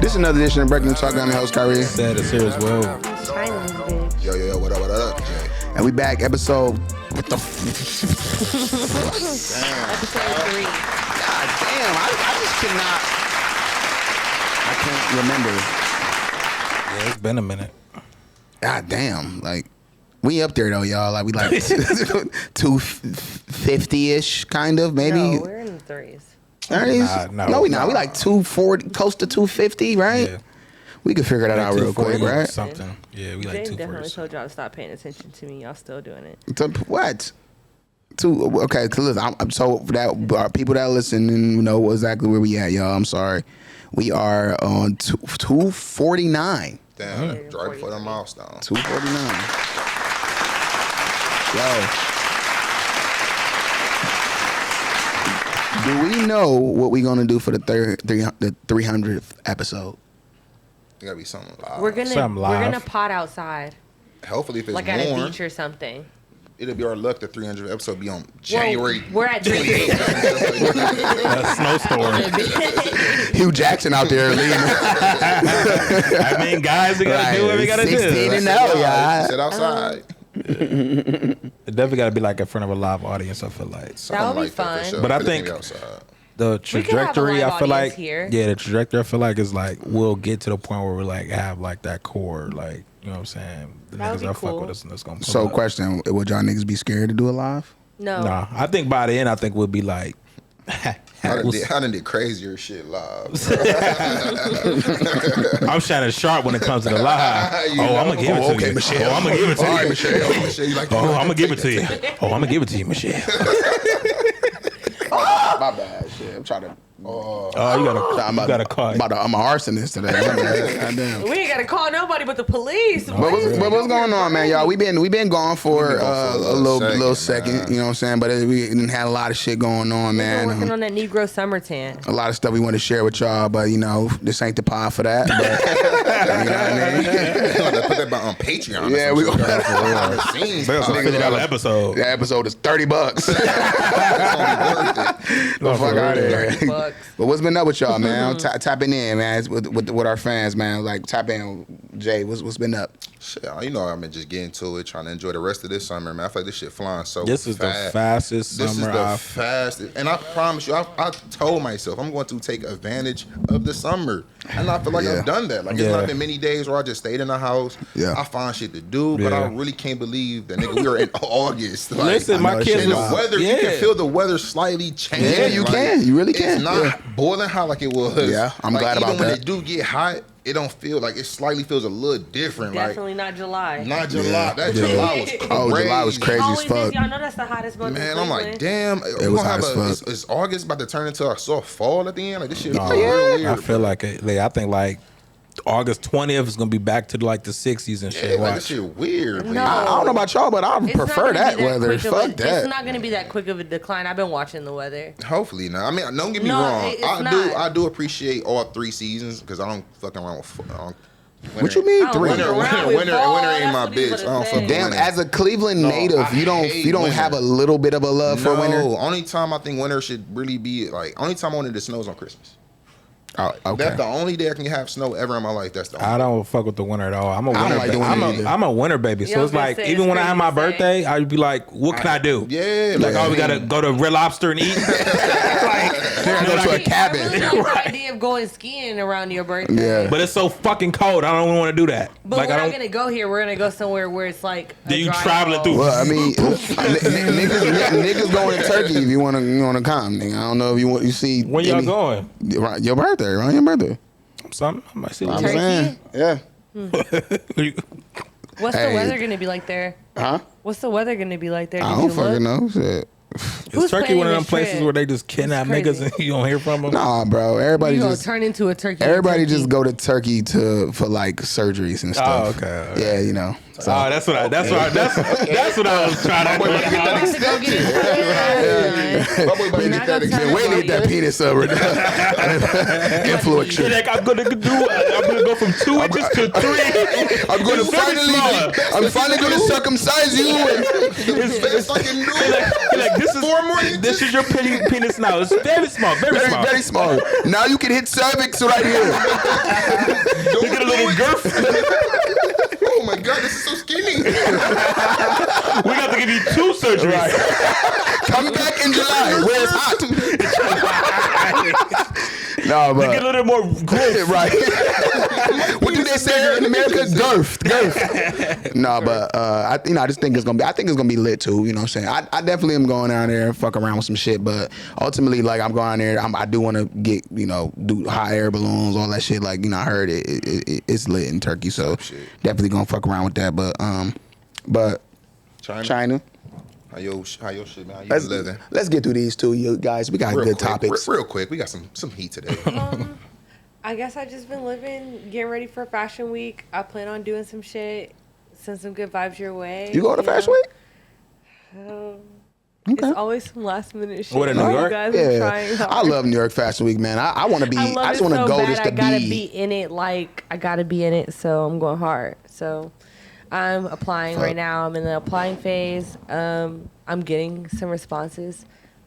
This is another edition of Breaking the Talk. I'm your host, Kyrie. Sad is here as well. Yo, what up, Jay? And we back, episode... What the... Episode 3. God damn, I just cannot... I can't remember. Yeah, it's been a minute. God damn, like... We up there, though, y'all. Like, we like 250-ish, kind of, maybe. No, we're in the 3s. 30s? No, we not. We like 240, close to 250, right? Yeah. We could figure that out real quick, right? Something. Yeah, we like Jay 240. definitely told y'all to stop paying attention to me. Y'all still doing it. What? Okay, listen, so for that, people that listen and know exactly where we at, y'all. I'm sorry. We are on 249. Damn, right before the milestone. 249. Yo. Do we know what we're going to do for the 300th episode? It gotta be something live. We're gonna pot outside, Hopefully, if it's like warm, at a beach or something. it'll be our luck. The 300th episode be on January. We're at 28. Snowstorm. Hugh Jackson out there leading. I mean, guys, we gotta do what we gotta do. 16 and 0, y'all. Sit outside. It definitely gotta be like in front of a live audience. I feel like Something would be like that for fun. sure. But I It think- be outside. the trajectory. live I feel like audience here. yeah, the trajectory. I feel like is like we'll get to the point where we like have like that core, like you know what I'm saying. The That would niggas be that fuck cool. with us and that's gonna. Pull So, up. question, would y'all niggas be scared to do it live? No. Nah, I think by the end, I think we'll be like. I done did crazier shit live. I'm shining sharp when it comes to the live. Oh, I'm gonna give it to you. Michelle. Oh, I'm gonna give it to All right, you. Michelle, you like Oh, I'm gonna give it to you. Oh, I'm gonna give it to you, Michelle. My bad, shit. I'm trying to... Oh, you gotta call. I'm an arsonist today. My bad. Goddamn. We ain't gotta call nobody but the police. But what's going on, man, y'all? We been gone for a little second, you know what I'm saying? But we didn't have a lot of shit going on, We're working man. on that Negro summer tan. A lot of stuff we want to share with y'all, but you know, this ain't the pod for that. But, you know what I mean? Put that on Patreon. Yeah, we gonna- Scenes. That's a $50 episode. That episode is $30. The fuck out of here. $30. But what's been up with y'all, man? Tapping in, man, with our fans, man. Like, tap in, Jay. What's been up? Shit, you know I've been just getting to it, trying to enjoy the rest of this summer, man. I feel like this shit flying so This is fast. the fastest This is summer the I've. fastest. And I promise you, I told myself I'm going to take advantage of the summer. And I feel like Yeah. I've done that. Like, Yeah. it's not been many days where I just stayed in the house. Yeah. I find shit to do, but Yeah. I really can't believe that, nigga, we are in August. Like, Listen, my know that kids shit and the is- weather, you can feel the weather slightly changing. Yeah, you Like, can. You really can. It's not Yeah. boiling hot like it was. Yeah, I'm Like, glad about even when that. it do get hot, it don't feel like it slightly feels a little different. Definitely not July. Like not July. Yeah. That Yeah. July was crazy. Oh, July was crazy as Always is. fuck. Y'all know that's the hottest month. Man, in I'm like, Cleveland. damn. It was hot as fuck. Is August about to turn into a soft fall at the end? Like this shit No, real weird. I feel like it. Like, I think like August 20th is gonna be back to like the 60s and Yeah, shit. like Watch. this shit weird. No. man. I don't know about y'all, but I It's prefer not gonna that be weather. quick of Fuck It's that. not going to be that quick of a decline. I've been watching the weather. Hopefully not. I mean, don't get me No, wrong. it's I not. I do appreciate all 3 seasons because I don't fucking around with What you mean I don't 3? fuck around with Winter fall. ain't That's my what he's bitch. I gonna don't say. fuck with Damn, winter. as a Cleveland native, I you don't hate have a winter. little bit of a love for winter. No, only time I think winter should really be like only time I wanted to snow is on Christmas. Oh, okay. That's the only day I can have snow ever in my life. That's the only I don't fuck with the winter at all. I'm a I don't winter. like the winter either. I'm a winter baby. Yeah, So I it's was gonna like say, even it's when I have my crazy to say. birthday, I'd be like, what can I do? Yeah, Like, oh, we gotta go to Red Lobster and eat. They're gonna go to a cabin. I really like the idea of going skiing around your birthday. Yeah. But it's so fucking cold. I don't want to do that. But like, we're I not don't. gonna go here. We're gonna go somewhere where it's like. Do you traveling through? Well, I mean, niggas going to Turkey if you want to come. Nigga. I don't know if you see. When y'all going? Right, your birthday, right? Your birthday. Something. I might see I'm what Turkey? saying. Yeah. What's Hey. the weather gonna be like there? Huh? What's the weather gonna be like there? I Did don't you fucking look? know. Shit. Is Who's Turkey one of planning them this places trip? where they just kidnap It's niggas crazy. and you don't hear from them? Nah, bro. Everybody You gonna just turn into a turkey? everybody turkey. just go to Turkey for like surgeries and stuff. Oh, okay. Yeah, you know. Oh, that's what I was trying to. My boy about to get that extension. My boy about to get that Been extension. waiting to get that penis influence. Like, I'm gonna go from 2 inches to 3. I'm going to finally going to circumcise you. It's fucking new. Like, this is 4 more inches. This is your penis now. It's very small, very small. Very small. Now you can hit cervix right here. You get a little girth. Oh my God, this is so skinny. We got to give you 2 surgeries. Come back in July where it's hot. No, but Get a little more growth. right. What do they say in America? Girth. No, but I just think it's gonna be. I think it's gonna be lit too. You know what I'm saying? I definitely am going down there and fuck around with some shit. But ultimately, like I'm going there. I do want to get do hot air balloons, all that shit. Like I heard it's lit in Turkey, so definitely gonna fuck around with that. But China. How your shit, man? How you living? Let's get through these two, you guys. We got good topics. Real quick, we got some heat today. I guess I've just been living, getting ready for Fashion Week. I plan on doing some shit, send some good vibes your way. You going to Fashion Week? It's always some last minute shit. What, in New York? You guys are trying hard. I love New York Fashion Week, man. I want to be. I just want to go just to be. I gotta be in it. Like I gotta be in it, so I'm going hard. So I'm applying right now. I'm in the applying phase. I'm getting some responses,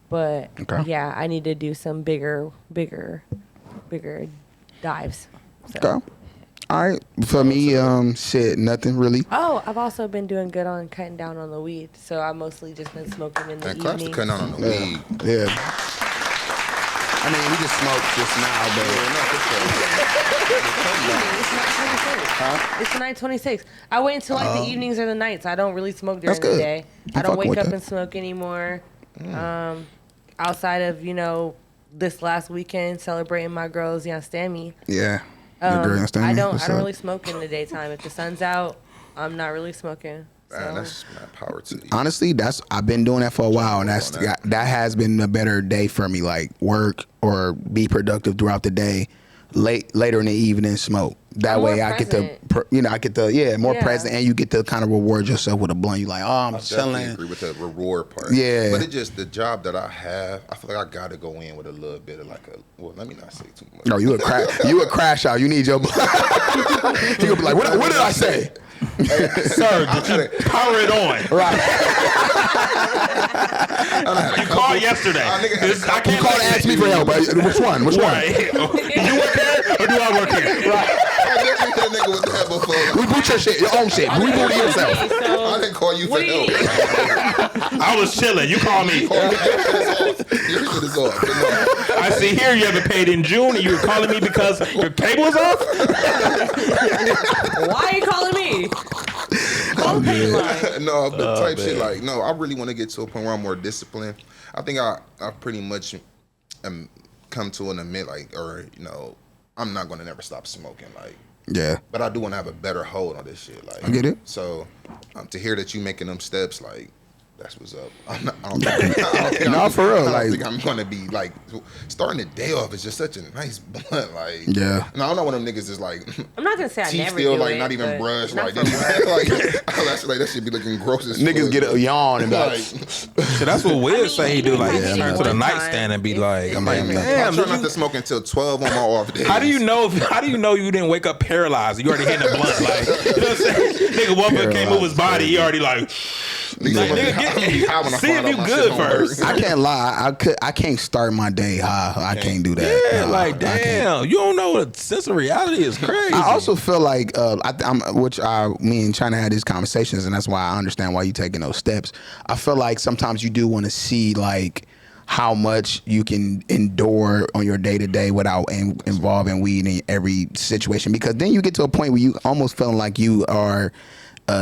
but yeah, I need to do some bigger dives. So. Okay. All right. For me, shit, nothing really. Oh, I've also been doing good on cutting down on the weed. So I've mostly just been smoking in the And claps to evening. cutting out on the weed. Yeah. I mean, we just smoked just now, It's 9:26. I wait until like the evenings or the nights. I don't really smoke during the day. I don't wake up and smoke anymore. Outside of this last weekend celebrating my girl's Yanstami. Yeah. I don't really smoke in the daytime. If the sun's out, I'm not really smoking. So. Man, that's my power to you. Honestly, I've been doing that for a while, and that has been a better day for me. Like work or be productive throughout the day. Later in the evening, smoke. That way, I get to, more present, and you get to kind of reward yourself with a blunt. You like, I'm chilling. I agree with the reward part. Yeah, but it's just the job that I have. I feel like I got to go in with a little bit of let me not say too much. No, you a crash out. You need your. You gonna be like, what did I say? Sir, did you power it on? Right. You called yesterday. I can't call to ask me for help. Which one? Right. Do you work here or do I work here? Right. I definitely that nigga with that before. Reboot your shit, your own shit. Reboot it yourself. I didn't call you for help. I was chilling. You call me. Your shit is off. I see here you haven't paid in June and you were calling me because your cable is off? Why are you calling me? Call Payline. No, but type shit like, no, I really want to get to a point where I'm more disciplined. I think I pretty much am come to an admit I'm not going to never stop smoking. Yeah. But I do want to have a better hold on this shit. I get it. So to hear that you making them steps, that's what's up. I don't for real. I don't think I'm gonna be starting the day off is just such a nice blunt. Yeah. No, I'm not one of them niggas that's I'm not gonna say I teeth never still do it, not even brushed. not for That should be looking gross as Niggas fuck. get a yawn and be like, So that's what Will say he do. Like yeah. turn to the nightstand and be like, I'm like, I'm damn. trying not to smoke until 12 on my off days. How do you know you didn't wake up paralyzed? You already hit the blunt. Like, you know what I'm saying? Nigga woke up, can't move his body. He already like nigga, get me. See if you good first. I can't lie. I can't start my day high. I can't do that. Yeah, like damn, you don't know the sense of reality is crazy. I also feel like me and China had these conversations, and that's why I understand why you taking those steps. I feel like sometimes you do want to see how much you can endure on your day to day without involving weed in every situation, because then you get to a point where you almost feeling like you are.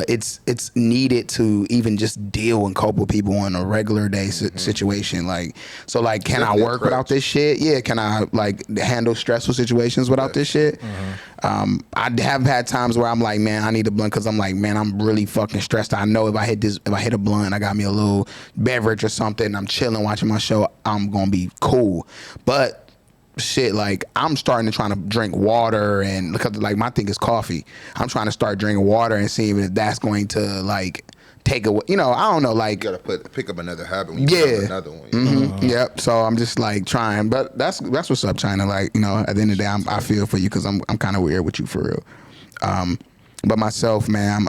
It's needed to even just deal and cope with people on a regular day situation. Can I work without this shit? Yeah. Can I handle stressful situations without this shit? I have had times where I'm like, man, I need a blunt because I'm like, man, I'm really fucking stressed. I know if I hit a blunt, I got me a little beverage or something, I'm chilling watching my show, I'm gonna be cool. But shit, like I'm starting to trying to drink water, and because like my thing is coffee. I'm trying to start drinking water and see if that's going to like take away. You know, I don't know. Like you gotta pick up another habit when you pick up another one. Yep. So I'm just like trying, but that's what's up, China. Like, you know, at the end of the day, I feel for you because I'm kind of weird with you for real. But myself, man,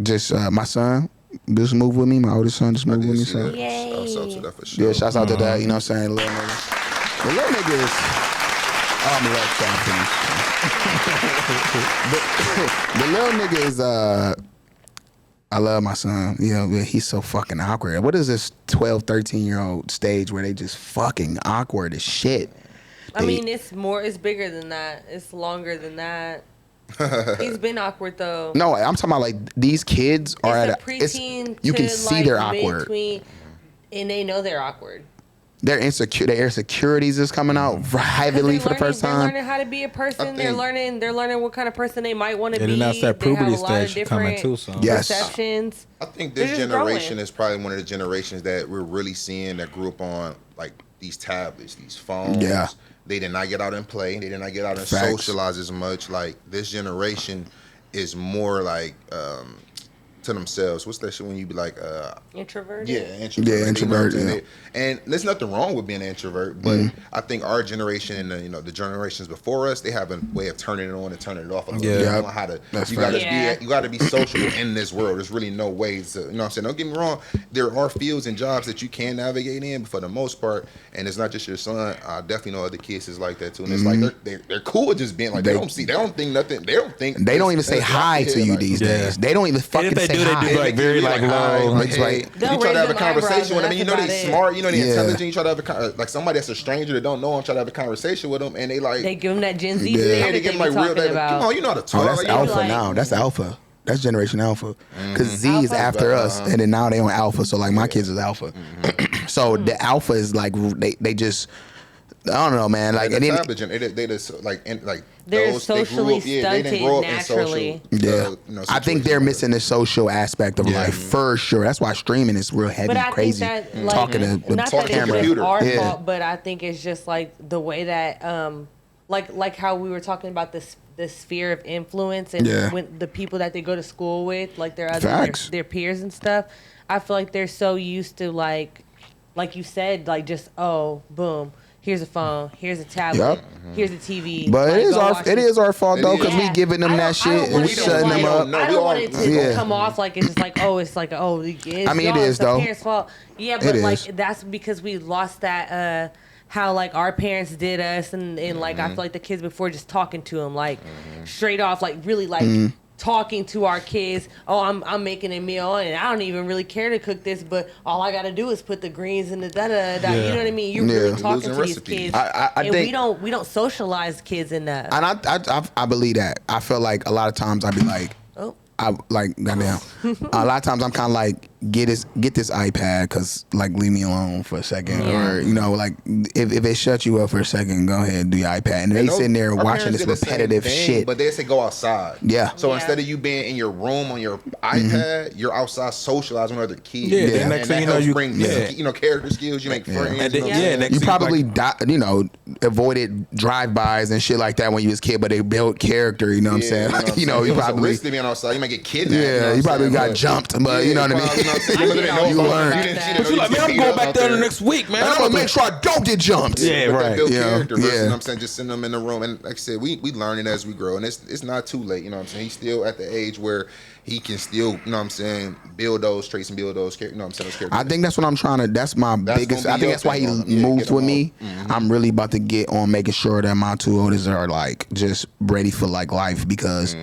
just my son just moved with me. My oldest son just moved with me. So yay! Shouts out to that for sure. yeah, shouts out to that. You know what I'm saying? Little nigga. The little nigga is. I'm the little nigga is I love my son. You know, he's so fucking awkward. What is this 12, 13-year-old stage where they just fucking awkward as shit? I mean, it's bigger than that. It's longer than that. He's been awkward though. No, I'm talking about like these kids are it's at a preteen. you can see like they're awkward. Between, and they know they're awkward. Their insecurities is coming out heavily for the first time. They're learning how to be a person. They're learning what kind of person they might want to be. And that's that puberty stage coming too. So yes. Perceptions. I think this generation is probably one of the generations that we're really seeing that grew up on like these tablets, these phones. Yeah. They did not get out and play. They did not get out and Facts. socialize as much. Like this generation is more like to themselves. What's that shit when you be like introverted? Yeah, introvert. Yeah, introvert. Yeah. And there's nothing wrong with being an introvert, but I think our generation and the generations before us, they have a way of turning it on and turning it off. Yeah, you know how to. That's you gotta be sociable in this world. There's really no ways to. You know what I'm saying? Don't get me wrong. There are fields and jobs that you can navigate in, but for the most part, and it's not just your son. I definitely know other kids is like that too. And it's like they're cool with just being like they don't think nothing. They don't even say hi to you these days. They don't even fucking say hi. They do like very like low. Like, hey, you try to have a conversation with them. You know they smart. You know they intelligent. You try to have like somebody that's a stranger that don't know them. Try to have a conversation with them, and they give them that Gen Z. Yeah, they give them like real. Come on, you know how to talk. Oh, that's like, alpha now. That's alpha. That's generation alpha. Because Z is after us, and then now they on alpha. So like my kids is alpha. So the alpha is like they just. I don't know, man. Like they just like they're those socially they stunted didn't grow up naturally. in social. Yeah, I think they're missing the social aspect of life for sure. That's why streaming is real heavy, but I crazy. think that, like, talking to the not that camera. it's our fault, but I think it's just like the way that, like how we were talking about this sphere of influence and when the people that they go to school with, like their peers and stuff. I feel like they're so used to like you said, like just boom. Here's a phone. Here's a tablet. Here's a TV. But it is our fault though, because we giving them that shit and we shutting them up. I don't want it to come off like it's just like it's I mean, it is the though. Parents' fault. Yeah, but like that's because we lost that how like our parents did us and like I feel like the kids before just talking to them like straight off like really like. Talking to our kids, I'm making a meal and I don't even really care to cook this, but all I gotta do is put the greens in the da-da-da. You know what I mean? You're really talking to these kids. I think we don't socialize kids enough. And I believe that. I feel like a lot of times I'd be like, goddamn. A lot of times I'm kind of like, get this iPad, because like leave me alone for a second, or like if it shuts you up for a second, go ahead and do your iPad. And they sitting there watching this repetitive shit. But they say go outside. Yeah. So instead of you being in your room on your iPad, you're outside socializing with other kids. Yeah. And next thing you know, you bring character skills. You make friends. You probably avoided drive-bys and shit like that when you was a kid, but they built character. You know what I'm saying? You probably risk to being outside. You might get kidnapped. Yeah. You probably got jumped, but you know what I mean. You learned. But you like, man, I'm going back there the next week, man. I'm gonna make sure I don't get jumped. Yeah, right. Build character versus, you know what I'm saying, just send them in the room. And like I said, we learning as we grow, and it's not too late. You know what I'm saying? He's still at the age where he can still, you know what I'm saying, build those traits and build those characters. You know what I'm saying? Those characters. I think that's what I'm trying to. That's my biggest. I think that's why he moves with me. I'm really about to get on making sure that my two oldest are like just ready for like life, because.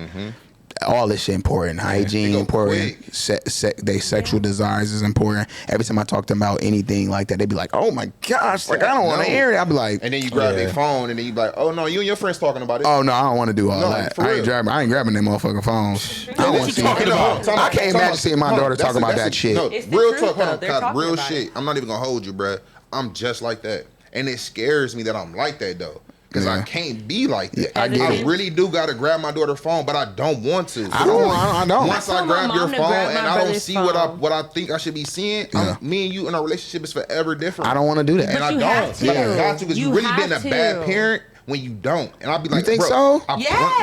All this shit important. Hygiene important. They sexual desires is important. Every time I talk to them about anything like that, they be like, "Oh my gosh, like I don't want to hear it." I be like, and then you grab their phone, and then you be like, "Oh no, you and your friends talking about it." Oh no, I don't want to do all that. I ain't grabbing their motherfucking phones. I don't want to see. I can't imagine seeing my daughter talking about that shit. No, real talk, real shit. I'm not even gonna hold you, bruh. I'm just like that, and it scares me that I'm like that though. because I can't be like that. I really do got to grab my daughter's phone, but I don't want to. I don't. Once I grab your phone and I don't see what I think I should be seeing, me and you in our relationship is forever different. I don't want to do that. And I don't. But I got to because you really been a bad parent when you don't. And I'll be like, you think bro, so?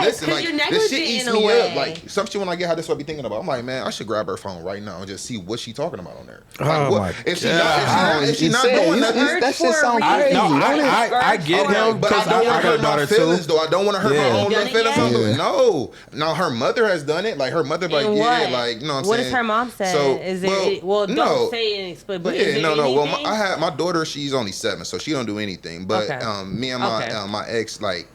Listen, like, you're this shit eats me way. up. Like, some shit when I get how this what I be thinking about. I'm like, man, I should grab her phone right now and just see what she talking about on there. Oh like, my if she not doing nothing, that shit sounds crazy. I get him, but I don't want to hurt my feelings, though. I don't want to hurt my own little feelings. No. Now, her mother has done it. Like, her mother, like, like, you know what I'm saying? What does her mom say? So, is it, don't say it, but is there anything? Well, I had my daughter, she's only 7, so she don't do anything. But me and my ex, like,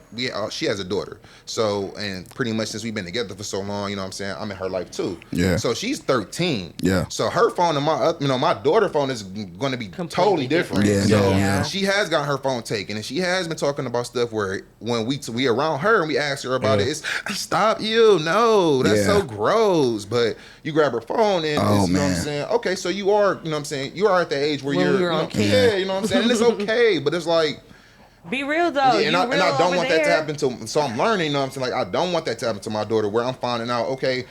she has a daughter. So, and pretty much since we've been together for so long, you know what I'm saying, I'm in her life too. Yeah. So she's 13. Yeah. So her phone and my daughter's phone is going to be totally different. Yeah. So she has got her phone taken, and she has been talking about stuff where when we around her and we ask her about it, it's stop you. No, that's so gross. But you grab her phone and you know what I'm saying? Okay, so you are, you know what I'm saying, you are at the age where you're you know what I'm saying? And it's okay, but it's like, be real though. Yeah, and I don't want that to happen to. So I'm learning. You know what I'm saying? Like, I don't want that to happen to my daughter. Where I'm finding out, okay,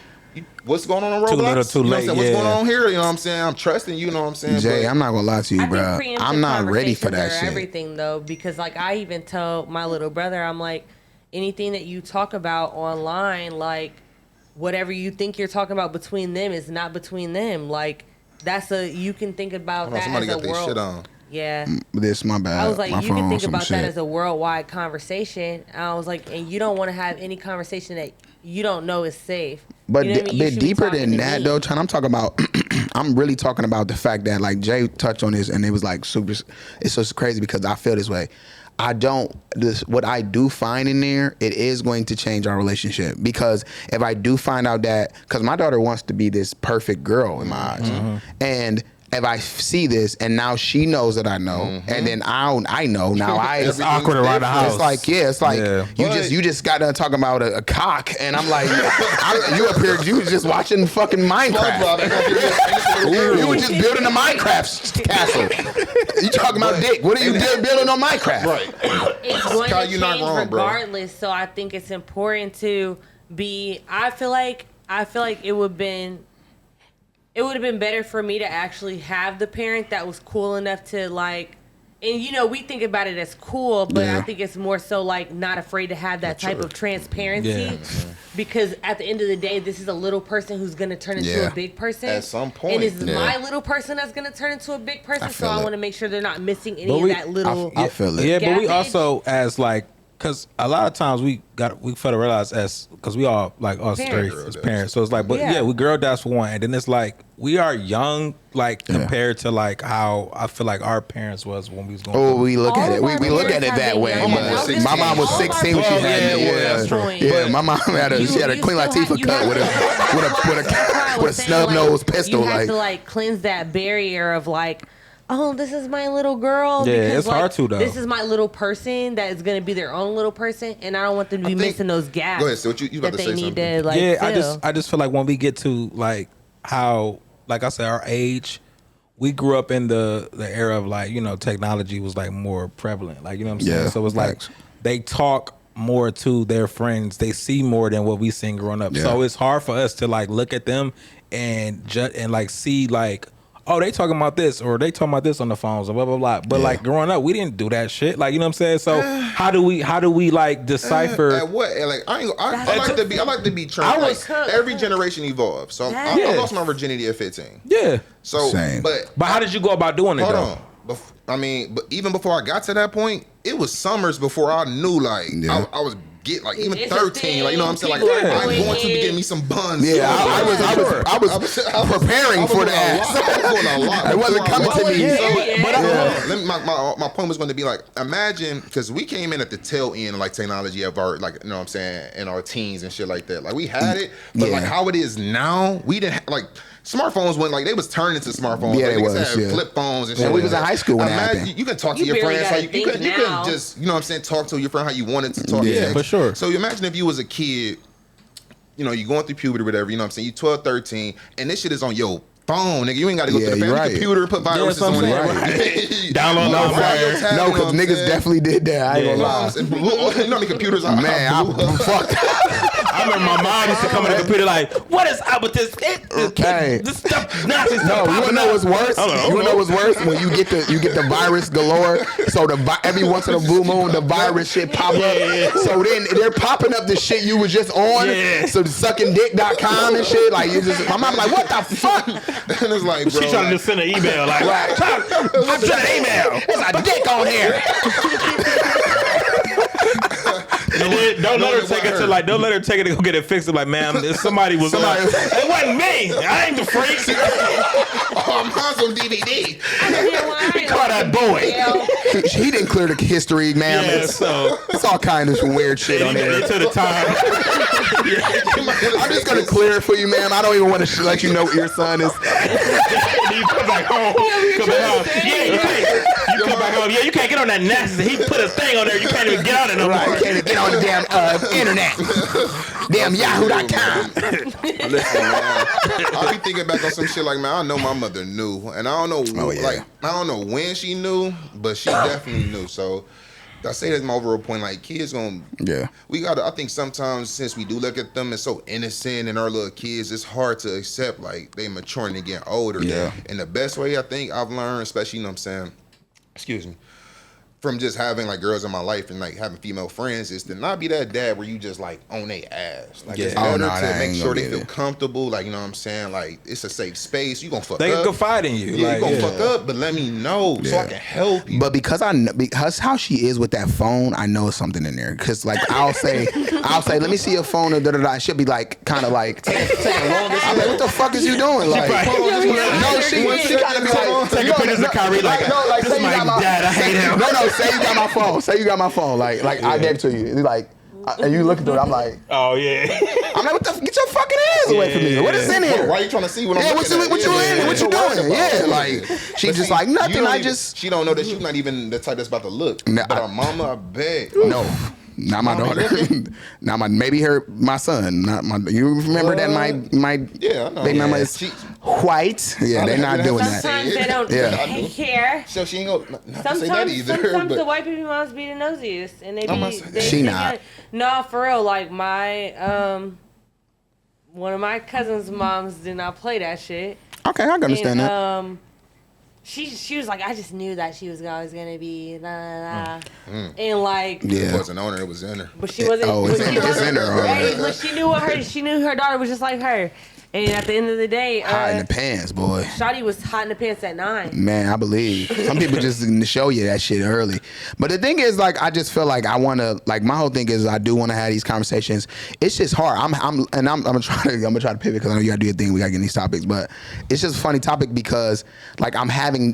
what's going on Roblox? Too little, too late. You know what I'm saying? What's going on here? You know what I'm saying? I'm trusting you. You know what I'm saying? Jay, I'm not gonna lie to you, bro. I'm not ready for that shit. Everything though, because like I even tell my little brother, I'm like, anything that you talk about online, like whatever you think you're talking about between them is not between them. Like you can think about that somebody as got a world. their shit on. Yeah. This my bad. I was like, my you can think phone, about shit. that as a worldwide conversation. And I was like, and you don't want to have any conversation that you don't know is safe. But you know what I mean? bit deeper than that, though, Chan, I'm talking about. I'm really talking about the fact that, like, Jay touched on this, and it was like super. It's just crazy because I feel this way. What I do find in there, it is going to change our relationship, because if I do find out that, because my daughter wants to be this perfect girl in my eyes, and if I see this and now she knows that I know, and then I know now, it's awkward around the house. It's like you just got done talking about a cock, and I'm like, you up here, you was just watching fucking Minecraft. You were just building a Minecraft castle. You talking about dick? What are you building on Minecraft? Right. It's going to change regardless. So I think it's important to be. I feel like it would have been. It would have been better for me to actually have the parent that was cool enough to, like, and you know, we think about it as cool, but I think it's more so like not afraid to have that type of transparency, because at the end of the day, this is a little person who's going to turn into a big person at some point, and this is my little person that's going to turn into a big person. So I want to make sure they're not missing any of that little. I feel it. Yeah, but we also, as like, because a lot of times we fail to realize, as because we all like us straight as parents, so it's like, but we girl dads for one, and then it's like we are young, like compared to like how I feel like our parents was when we was going. Oh, we look at it. We look at it that way. My mom was 16 when she had me. That's true. Yeah, my mom had a Queen Latifah cut with a snub nose pistol. You have to like cleanse that barrier of like, oh, this is my little girl. Yeah, because, it's hard to, though. This is my little person that is going to be their own little person, and I don't want them to be missing those gaps. Go ahead, so you about to say something? To, like, I just feel like when we get to like how, like I said, our age, we grew up in the era of like, you know, technology was like more prevalent. Like, you know what I'm saying? Yeah, so it was like they talk more to their friends. They see more than what we seen growing up. Yeah. So it's hard for us to like look at them and like see like, oh, they talking about this, or they talking about this on the phones, or blah blah blah. But like growing up, we didn't do that shit. Like, you know what I'm saying? So how do we like decipher? At what? Like I like to be trained. Every generation evolves. So I lost my virginity at 15. Yeah. So same. But how did you go about doing it? Hold on. But even before I got to that point, it was summers before I knew like I was. Like even 13, like, you know what I'm saying? Like I'm going to be getting me some buns. Yeah, I was preparing for that. It wasn't coming to me. My point was going to be like, imagine, because we came in at the tail end of like technology of our, like, you know what I'm saying, in our teens and shit like that. Like we had it, but like how it is now, we didn't have, like. Smartphones went like they was turning into smartphones. Yeah, like, they was. Flip phones and shit. And we was in high school when that happened. You can talk to your friends. Like, you couldn't just, you know what I'm saying, talk to your friend how you wanted to talk. Yeah, for sure. So you imagine if you was a kid, you know, you going through puberty or whatever, you know what I'm saying, you 12, 13, and this shit is on your phone, nigga. You ain't got to go to the family computer and put viruses on it. Right. Download no, because niggas definitely did that. I ain't gonna lie. You know how many computers are? Man, I'm fucked. I remember my mom used to come in the computer like, what is up with this? This stuff, nasty stuff. No, you wanna know what's worse? You wanna know what's worse? When you get the virus galore. So every once in a blue moon, the virus shit pop up. So then they're popping up the shit you was just on. So suckingdick.com and shit. Like you just, my mom's like, what the fuck? And it's like, bro, she trying to just send an email. Like, I'm sending an email. There's a dick on here. And then don't let her take it to like, don't let her take it to go get it fixed. Like, ma'am, somebody was it wasn't me. I ain't the freak. I'm on DVD. He caught that boy. He didn't clear the history, ma'am. Yeah, it's all kind of weird shit on there. To the time. I'm just gonna clear it for you, ma'am. I don't even want to let you know what your son is. You come back home. You come back home. Yeah, you can't get on that nasty. He put a thing on there. You can't even get on it no more. You can't even get on the damn internet. Damn Yahoo.com. Listen, man, I be thinking back on some shit like, man, I know my mother knew, and I don't know, like, I don't know when she knew, but she definitely knew. So I say that's my overall point. Like, kids we gotta. I think sometimes since we do look at them as so innocent and our little kids, it's hard to accept like they maturing and getting older. Yeah. And the best way I think I've learned, especially, you know what I'm saying, excuse me, from just having like girls in my life and like having female friends, is to not be that dad where you just like on their ass. Like it's better to make sure they feel comfortable. Like, you know what I'm saying? Like, it's a safe space. You gonna fuck up. They can confide in you. Yeah, you gonna fuck up, but let me know so I can help you. But because how she is with that phone, I know it's something in there. Cause like I'll say, let me see your phone, or da. She'll be like, kind of like, taking long. I'm like, what the fuck is you doing? Like, no, she kind of be like, taking pictures of Kyrie, like, this is my dad. I hate him. No, say you got my phone. Say you got my phone. Like I gave it to you. It's like, and you looking through it, I'm like, oh yeah. I'm like, get your fucking hands away from me. What is in here? Why are you trying to see what I'm looking at? What you doing? Yeah, like she just like nothing. She don't know that you're not even the type that's about to look. But our mama, I bet. No. Not my daughter. Maybe my son. Not my. You remember that my baby mama is white. Yeah, they're not doing that. Sometimes they don't care. So she ain't gonna say that Sometimes either. the white baby moms be the nosiest, and she not. No, for real. Like my one of my cousin's moms did not play that shit. Okay, I can understand that. She was like, I just knew that she was always gonna be and like it wasn't on her, it was in her. But she wasn't. It's in her. Right, but she knew her daughter was just like her. And at the end of the day, hot in the pants, boy. Shawty was hot in the pants at 9. Man, I believe some people just show you that shit early. But the thing is, like, I just feel like I want to, like, my whole thing is I do want to have these conversations. It's just hard. I'm gonna try to pivot because I know you gotta do your thing. We gotta get in these topics, but it's just a funny topic because, like,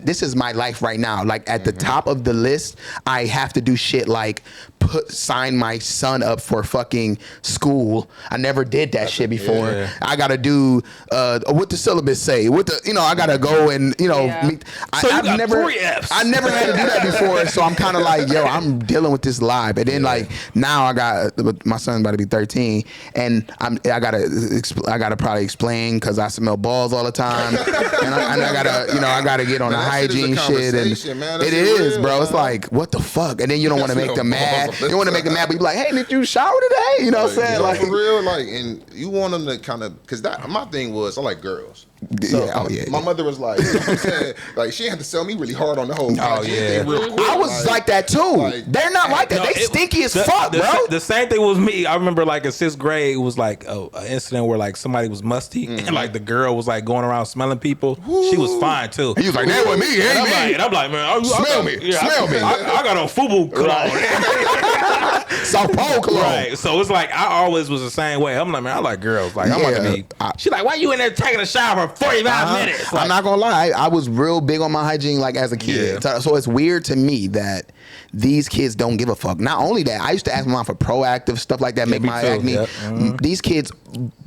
this is my life right now. Like, at the top of the list, I have to do shit like sign my son up for fucking school. I never did that shit before. Yeah. I gotta do what the syllabus say. I gotta go and meet. I've never 3 Fs. I never had to do that before, so I'm kind of like, yo, I'm dealing with this live. And then like now I got my son's about to be 13, and I gotta probably explain because I smell balls all the time, and I gotta get on the hygiene shit, and it is, bro. It's like, what the fuck? And then you don't want to make them mad. You want to make them mad, but you be like, hey, did you shower today? You know what I'm saying? Like, for real, like, and you want them to kind of, because my thing was, I like girls. So my mother was like, you know what I'm saying? Like, she had to sell me really hard on the whole thing real quick. I was like that too. They're not like that. They stinky as fuck, bro. The same thing was me. I remember like in 6th grade, it was like an incident where like somebody was musty and like the girl was like going around smelling people. Ooh. She was fine too. He was like, that was me, and I'm like, man, smell me. I got on FUBU cologne. South Pole cologne. Right. So it's like I always was the same way. I'm like, man, I like girls. Like, I want to be. She like, why you in there taking a shower for 45 minutes? Like, I'm not gonna lie, I was real big on my hygiene like as a kid. Yeah. So it's weird to me that these kids don't give a fuck. Not only that, I used to ask my mom for Proactive stuff like that, make my acne. Yep. Mm-hmm. These kids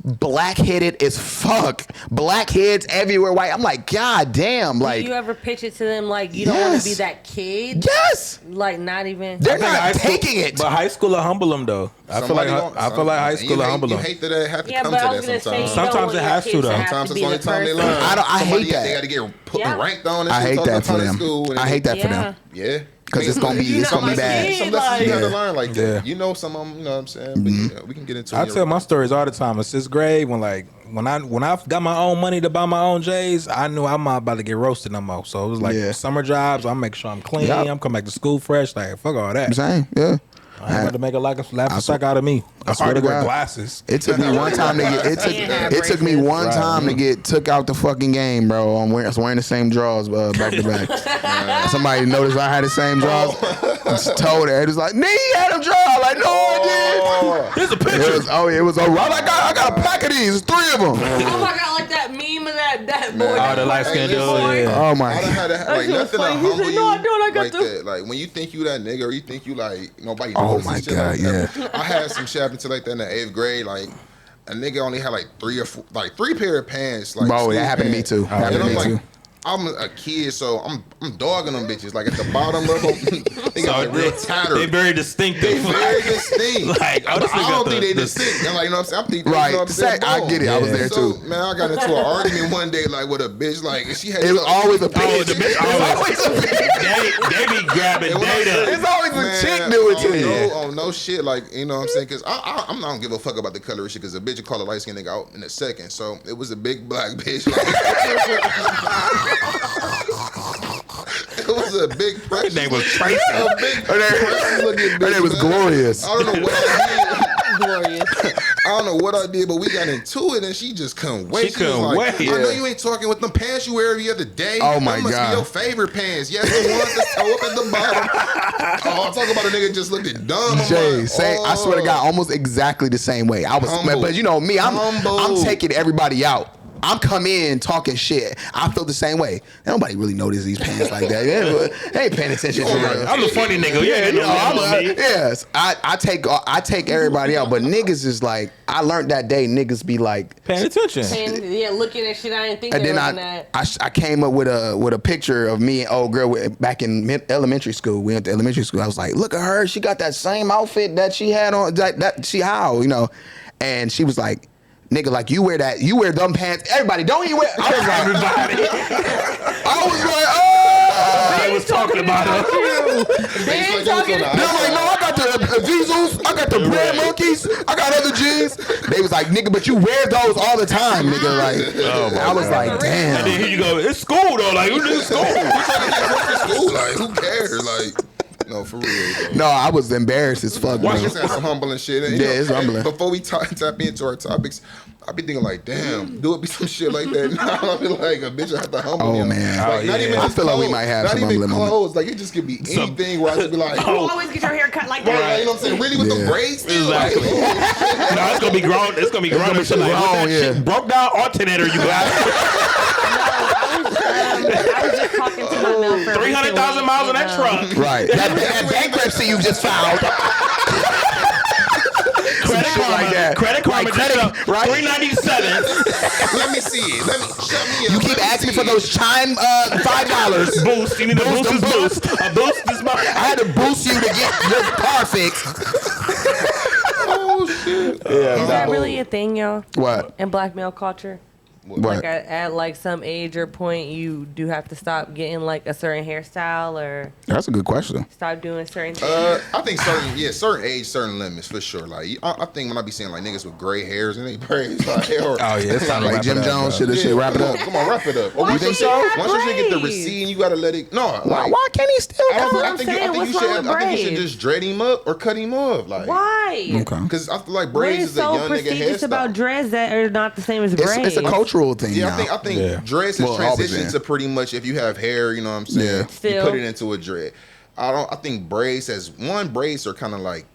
black-headed as fuck. Blackheads everywhere, white. I'm like, god damn. Like, do you ever pitch it to them like you don't want to be that kid? Yes. Like, not even. They're not taking it. But high school school will humble them though. I feel like high school will humble them. You hate that it have to come to but I that was gonna sometimes. say, Sometimes it has to, though. Sometimes it's the only time they learn. I hate that. They got to get put ranked on. I hate that for them. I hate that for them. Yeah. Because it's gonna be bad. Some lessons you gotta learn like that. Yeah. You know some of them, you know what I'm saying? But yeah, we can get into it. I tell my stories all the time. In sixth grade, when I got my own money to buy my own J's, I knew I'm not about to get roasted no more. So it was like summer jobs. I make sure I'm clean. I'm coming back to school fresh. Like fuck all that. Same, yeah. I ain't about to make a laugh a suck out of me. I swear to wear God. glasses. It took me one time to get. It took me one time to get took out the fucking game, bro. I was wearing the same drawers back to back. Somebody noticed I had the same drawers. Just told her. It was like, "Nee, you had them drawers." Like, no, I did. Here's a picture. It was a right. I got a pack of these. 3 of them. Oh my God, like that meme of that boy. Oh, the light skinned dude. Yeah. Oh my. I done had like nothing to humble you. No, I don't. I got like that. Like when you think you that nigga or you think you like nobody knows. Oh my God, yeah. I had some shit happen to like that in the 8th grade. Like a nigga only had like 3 or 4, like 3 pair of pants. Like bro, that happened to me too. And I'm like, I'm a kid, so I'm dogging them bitches. Like at the bottom level, they got like real tattered. They very distinctive. They very distinct. Like I don't think they distinct. I'm like, you know what I'm saying? I'm thinking, right. You know what I'm saying? I get it. I was there so, too. Man, I got into an argument one day like with a bitch. Like she had. It was always a bitch. The bitch always a bitch. They be grabbing data. It's always a chick do it to you. On no shit, like you know what I'm saying? Because I don't give a fuck about the color of shit. Because a bitch will call a light skinned nigga out in a second. So it was a big black bitch. Like, it was a big precious. Her name was Tracy. Her name was Glorious. I don't know what I did. Glorious. I don't know what I did, but we got into it, and she just couldn't wait. She couldn't was like, wait. I know you ain't talking with them pants you wear every other day. Oh my Them must God. be your favorite pants. Yes, the ones that toe up at the bottom. Oh, talk about a nigga just looking dumb. Jay, I swear to God, almost exactly the same way. I was, but you know me, I'm taking everybody out. I'm come in talking shit. I feel the same way. Nobody really notices these pants like that. They ain't paying attention to me. I'm a funny nigga. Yes. I take everybody out, but niggas is like, I learned that day niggas be like paying attention. Looking at shit I didn't think and they were then looking at. I came up with a picture of me and old girl back in elementary school. We went to elementary school. I was like, look at her. She got that same outfit that she had on. That she how, you know. And she was like, nigga, like you wear them pants. Everybody, don't you wear? I was like, everybody. I was like, oh. They was talking about her. They're like, no, I got the Diesels. I got the Brand Monkeys. I got other jeans. They was like, nigga, but you wear those all the time, nigga. Like, I was like, damn. And then here you go. It's school though. Like, who did school? Like, who cares? Like. No, for real. Though. No, I was embarrassed as fuck. Watch this have some humbling shit. And, yeah, it's humbling. Before we tap into our topics, I be thinking like, damn, do it be some shit like that. Now I be like, a bitch I have to humble him. Oh man, like, not even I feel like we might have some humbling moments. Not even clothes. Like it just could be anything where I just be like, you always get your hair cut like that. Right, you know what I'm saying? Really with the braids? Exactly. Like, no, it's gonna be grown. It's gonna be grown. Shit like what that shit broke down alternator you got. I was just talking to my mail for 300,000 miles in that truck. Right. That bankruptcy you just filed. Credit Karma, like that. Credit Karma, right? 397. Let me see it. Shut me up. You keep asking me for those chime $5. Boost. You need a boost. A boost this month. I had to boost you to get your car fixed. Oh shit. Yeah. Is that really a thing, y'all? What? In black male culture? What? Like at like some age or point, you do have to stop getting like a certain hairstyle or That's a good question. stop doing certain things. I think certain age, certain limits for sure. Like I think when I be seeing like niggas with gray hairs and they braids, like, it's time to Like wrap Jim it up, Jones bro. should wrap it up. Come on, wrap it up. Why You think should he have Once you should get the braids? receipt, you gotta let it. No, like Why can't he still I come? think saying. you What's should. wrong with I think you should braids? just dread him up or cut him off. Like Why? Okay. Because I feel like What braids is is a so young nigga prestigious hairstyle. about dreads that are not the same as braids? It's a cultural thing. Yeah, now. I think dreads has always transitioned been. to pretty much if you have hair, you know what I'm saying? Yeah. You Still. put it into a dread. I think braids braids are kind of like,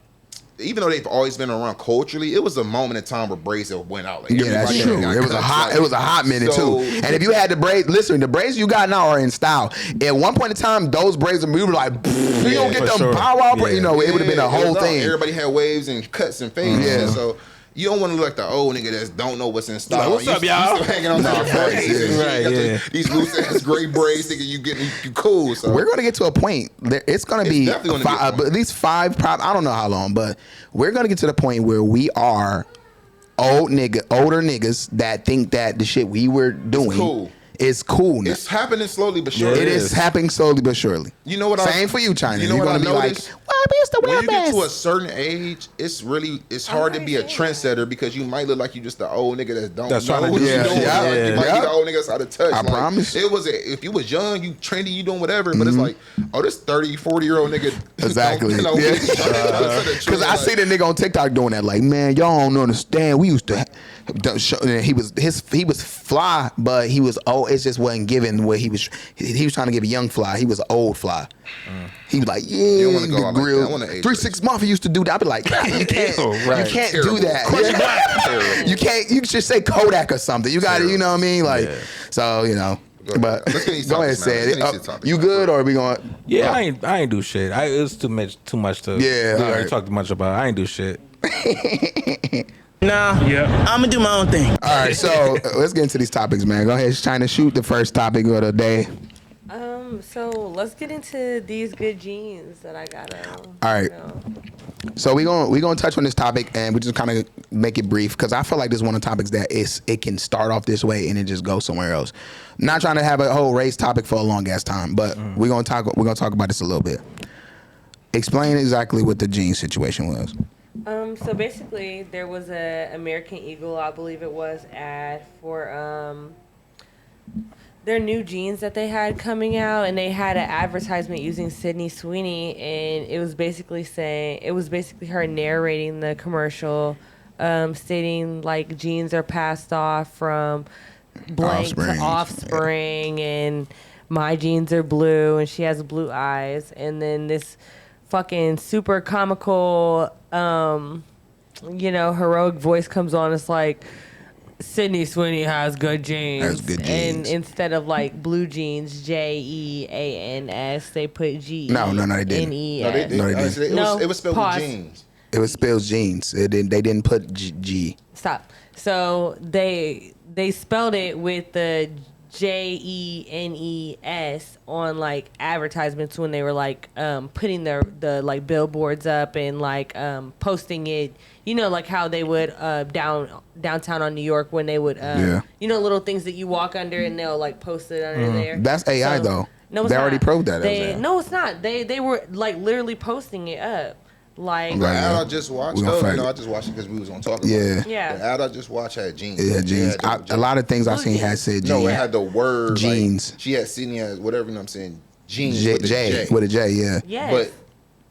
even though they've always been around culturally, it was a moment in time where braids that went out. Like, Yeah, that's everybody true. got It was cuts, a hot minute so- too. And if you had the braids, listen, the braids you got now are in style. At one point in time, those braids we were like, you don't get for them sure. pow wow braids. Yeah. You know, it would have been a it whole was out. thing. Everybody had waves and cuts and fades. Yeah. And so You don't want to look like the old nigga that don't know what's in style. Like, what's up, y'all? You still hanging on to your braids. Right, These loose ass gray braids, thinking you cool. So we're gonna get to a point. It's gonna be definitely gonna get a point. at least 5. I don't know how long, but we're gonna get to the point where we are older niggas that think that the shit we were doing is cool now. It's happening slowly but surely. It is happening slowly but surely. You know what? Same for you, China. You know You're what gonna I be noticed? like, why we used to When wear you get to a this? certain age, it's hard to be a trendsetter because you might look like you just the old nigga that's trying to what do you it. doing. Yeah. Like, you might be the old nigga that's out of touch. I promise. It was if you was young, you trendy, you doing whatever. But it's like, this 30, 40-year-old nigga. Exactly. Because I see that. the nigga on TikTok doing that. Like, man, y'all don't understand. We used to. He was fly, but he was old. It just wasn't given what he was. He was trying to give a young fly. He was an old fly. He was like, You don't wanna go the out like grill. that. I wanna age 3-6 Mafia used to do that. I'd be like, you can't, right. you can't Terrible. do that. Terrible. You can't. You should say Kodak or something. You got to, you know what I mean? Like, so you know. But Let's get these go ahead, topics, man. say Let's it. get these topics, You man. good or are we going? Yeah, I ain't do shit. It's too much to. Yeah, we all already right. talked too much about. I ain't do shit. Nah, I'm gonna do my own thing. All right, so let's get into these topics, man. Go ahead, China, shoot the first topic of the day. So let's get into these good jeans that I got. All right. So we gonna touch on this topic and we just kind of make it brief because I feel like this is one of the topics that it can start off this way and then just go somewhere else. Not trying to have a whole race topic for a long ass time, but we're gonna talk about this a little bit. Explain exactly what the jeans situation was. So basically, there was a American Eagle, I believe it was, ad for their new jeans that they had coming out, and they had an advertisement using Sydney Sweeney, and it was basically her narrating the commercial, stating like jeans are passed off from blank to offspring, and my jeans are blue, and she has blue eyes, and then this fucking super comical, heroic voice comes on. It's like, Sydney Sweeney has good jeans. Has good jeans. And instead of like blue jeans, JEANS, they put G. No, they didn't. NES. No, they didn't. It was spelled Pause. with jeans. It was spelled jeans. They didn't put G. Stop. So they spelled it with the JENES on like advertisements when they were like putting the like billboards up and like posting it, like how they would downtown on New York when they would little things that you walk under and they'll like post it under there. That's AI though. No, it's they already not. proved that. AI. No, it's not. They were like literally posting it up. Like The Right. ad yeah. I just watched, We gonna though, fight it. I just watched it because we was gonna talk about Yeah. it. Yeah. The ad I just watched had jeans. Yeah, jeans. Yeah, A lot of things I Blue seen had jeans. said jeans. No, it had the word Jeans. Like, she had Sydney as whatever, you know what I'm saying? Jeans J, with the J. with a J, yeah. yes. But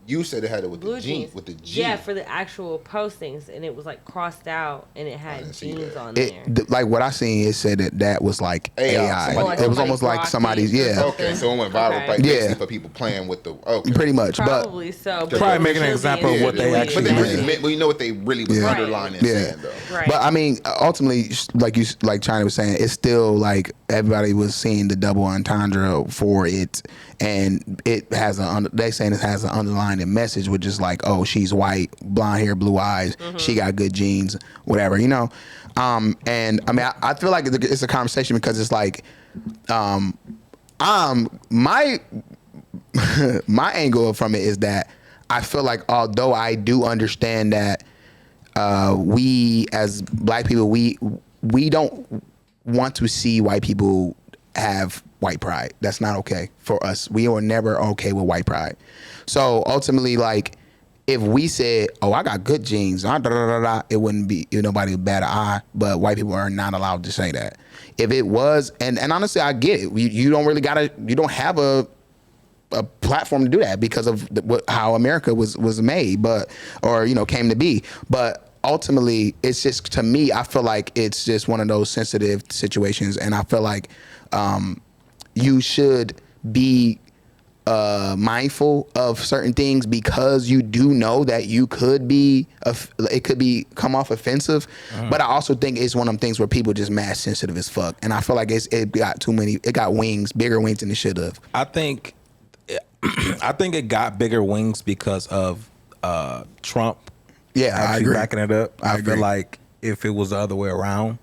you said it had it with Blue the jeans. G. With the G. Yeah, for the actual postings, and it was like crossed out, and it had didn't see jeans that. on there. Like what I seen, it said that was like AI. Somebody- Like It was somebody almost like rocked somebody's, it. yeah, Okay, so it went viral Okay. like Yeah. basically for people playing with the pretty much. Probably so. But Probably it was making an still example being of what they deleted. actually But they really Yeah. meant, well, you know what they really was Yeah. underlining and Yeah. saying, though. Right. But I mean, ultimately, like China was saying, it's still like everybody was seeing the double entendre for it, and it has they saying it has an underlying message, which is like, oh, she's white, blonde hair, blue eyes, she got good genes, whatever, And I mean, I feel like it's a conversation because it's like, my angle from it is that I feel like although I do understand that we as black people we don't want to see white people have white pride. That's not okay for us. We were never okay with white pride. So ultimately, like, if we said, "Oh, I got good genes," it wouldn't be nobody would bat an eye. But white people are not allowed to say that. If it was, and honestly, I get it. You don't really you don't have a platform to do that because of how America was made, came to be. But ultimately, it's just, to me, I feel like it's just one of those sensitive situations, and I feel like you should be mindful of certain things because you do know that you could be, it could come off offensive. But I also think it's one of them things where people just mad sensitive as fuck, and I feel like it got wings, bigger wings than it should have. I think it got bigger wings because of Trump actually agree. backing it up. I I agree. feel like if it was the other way around,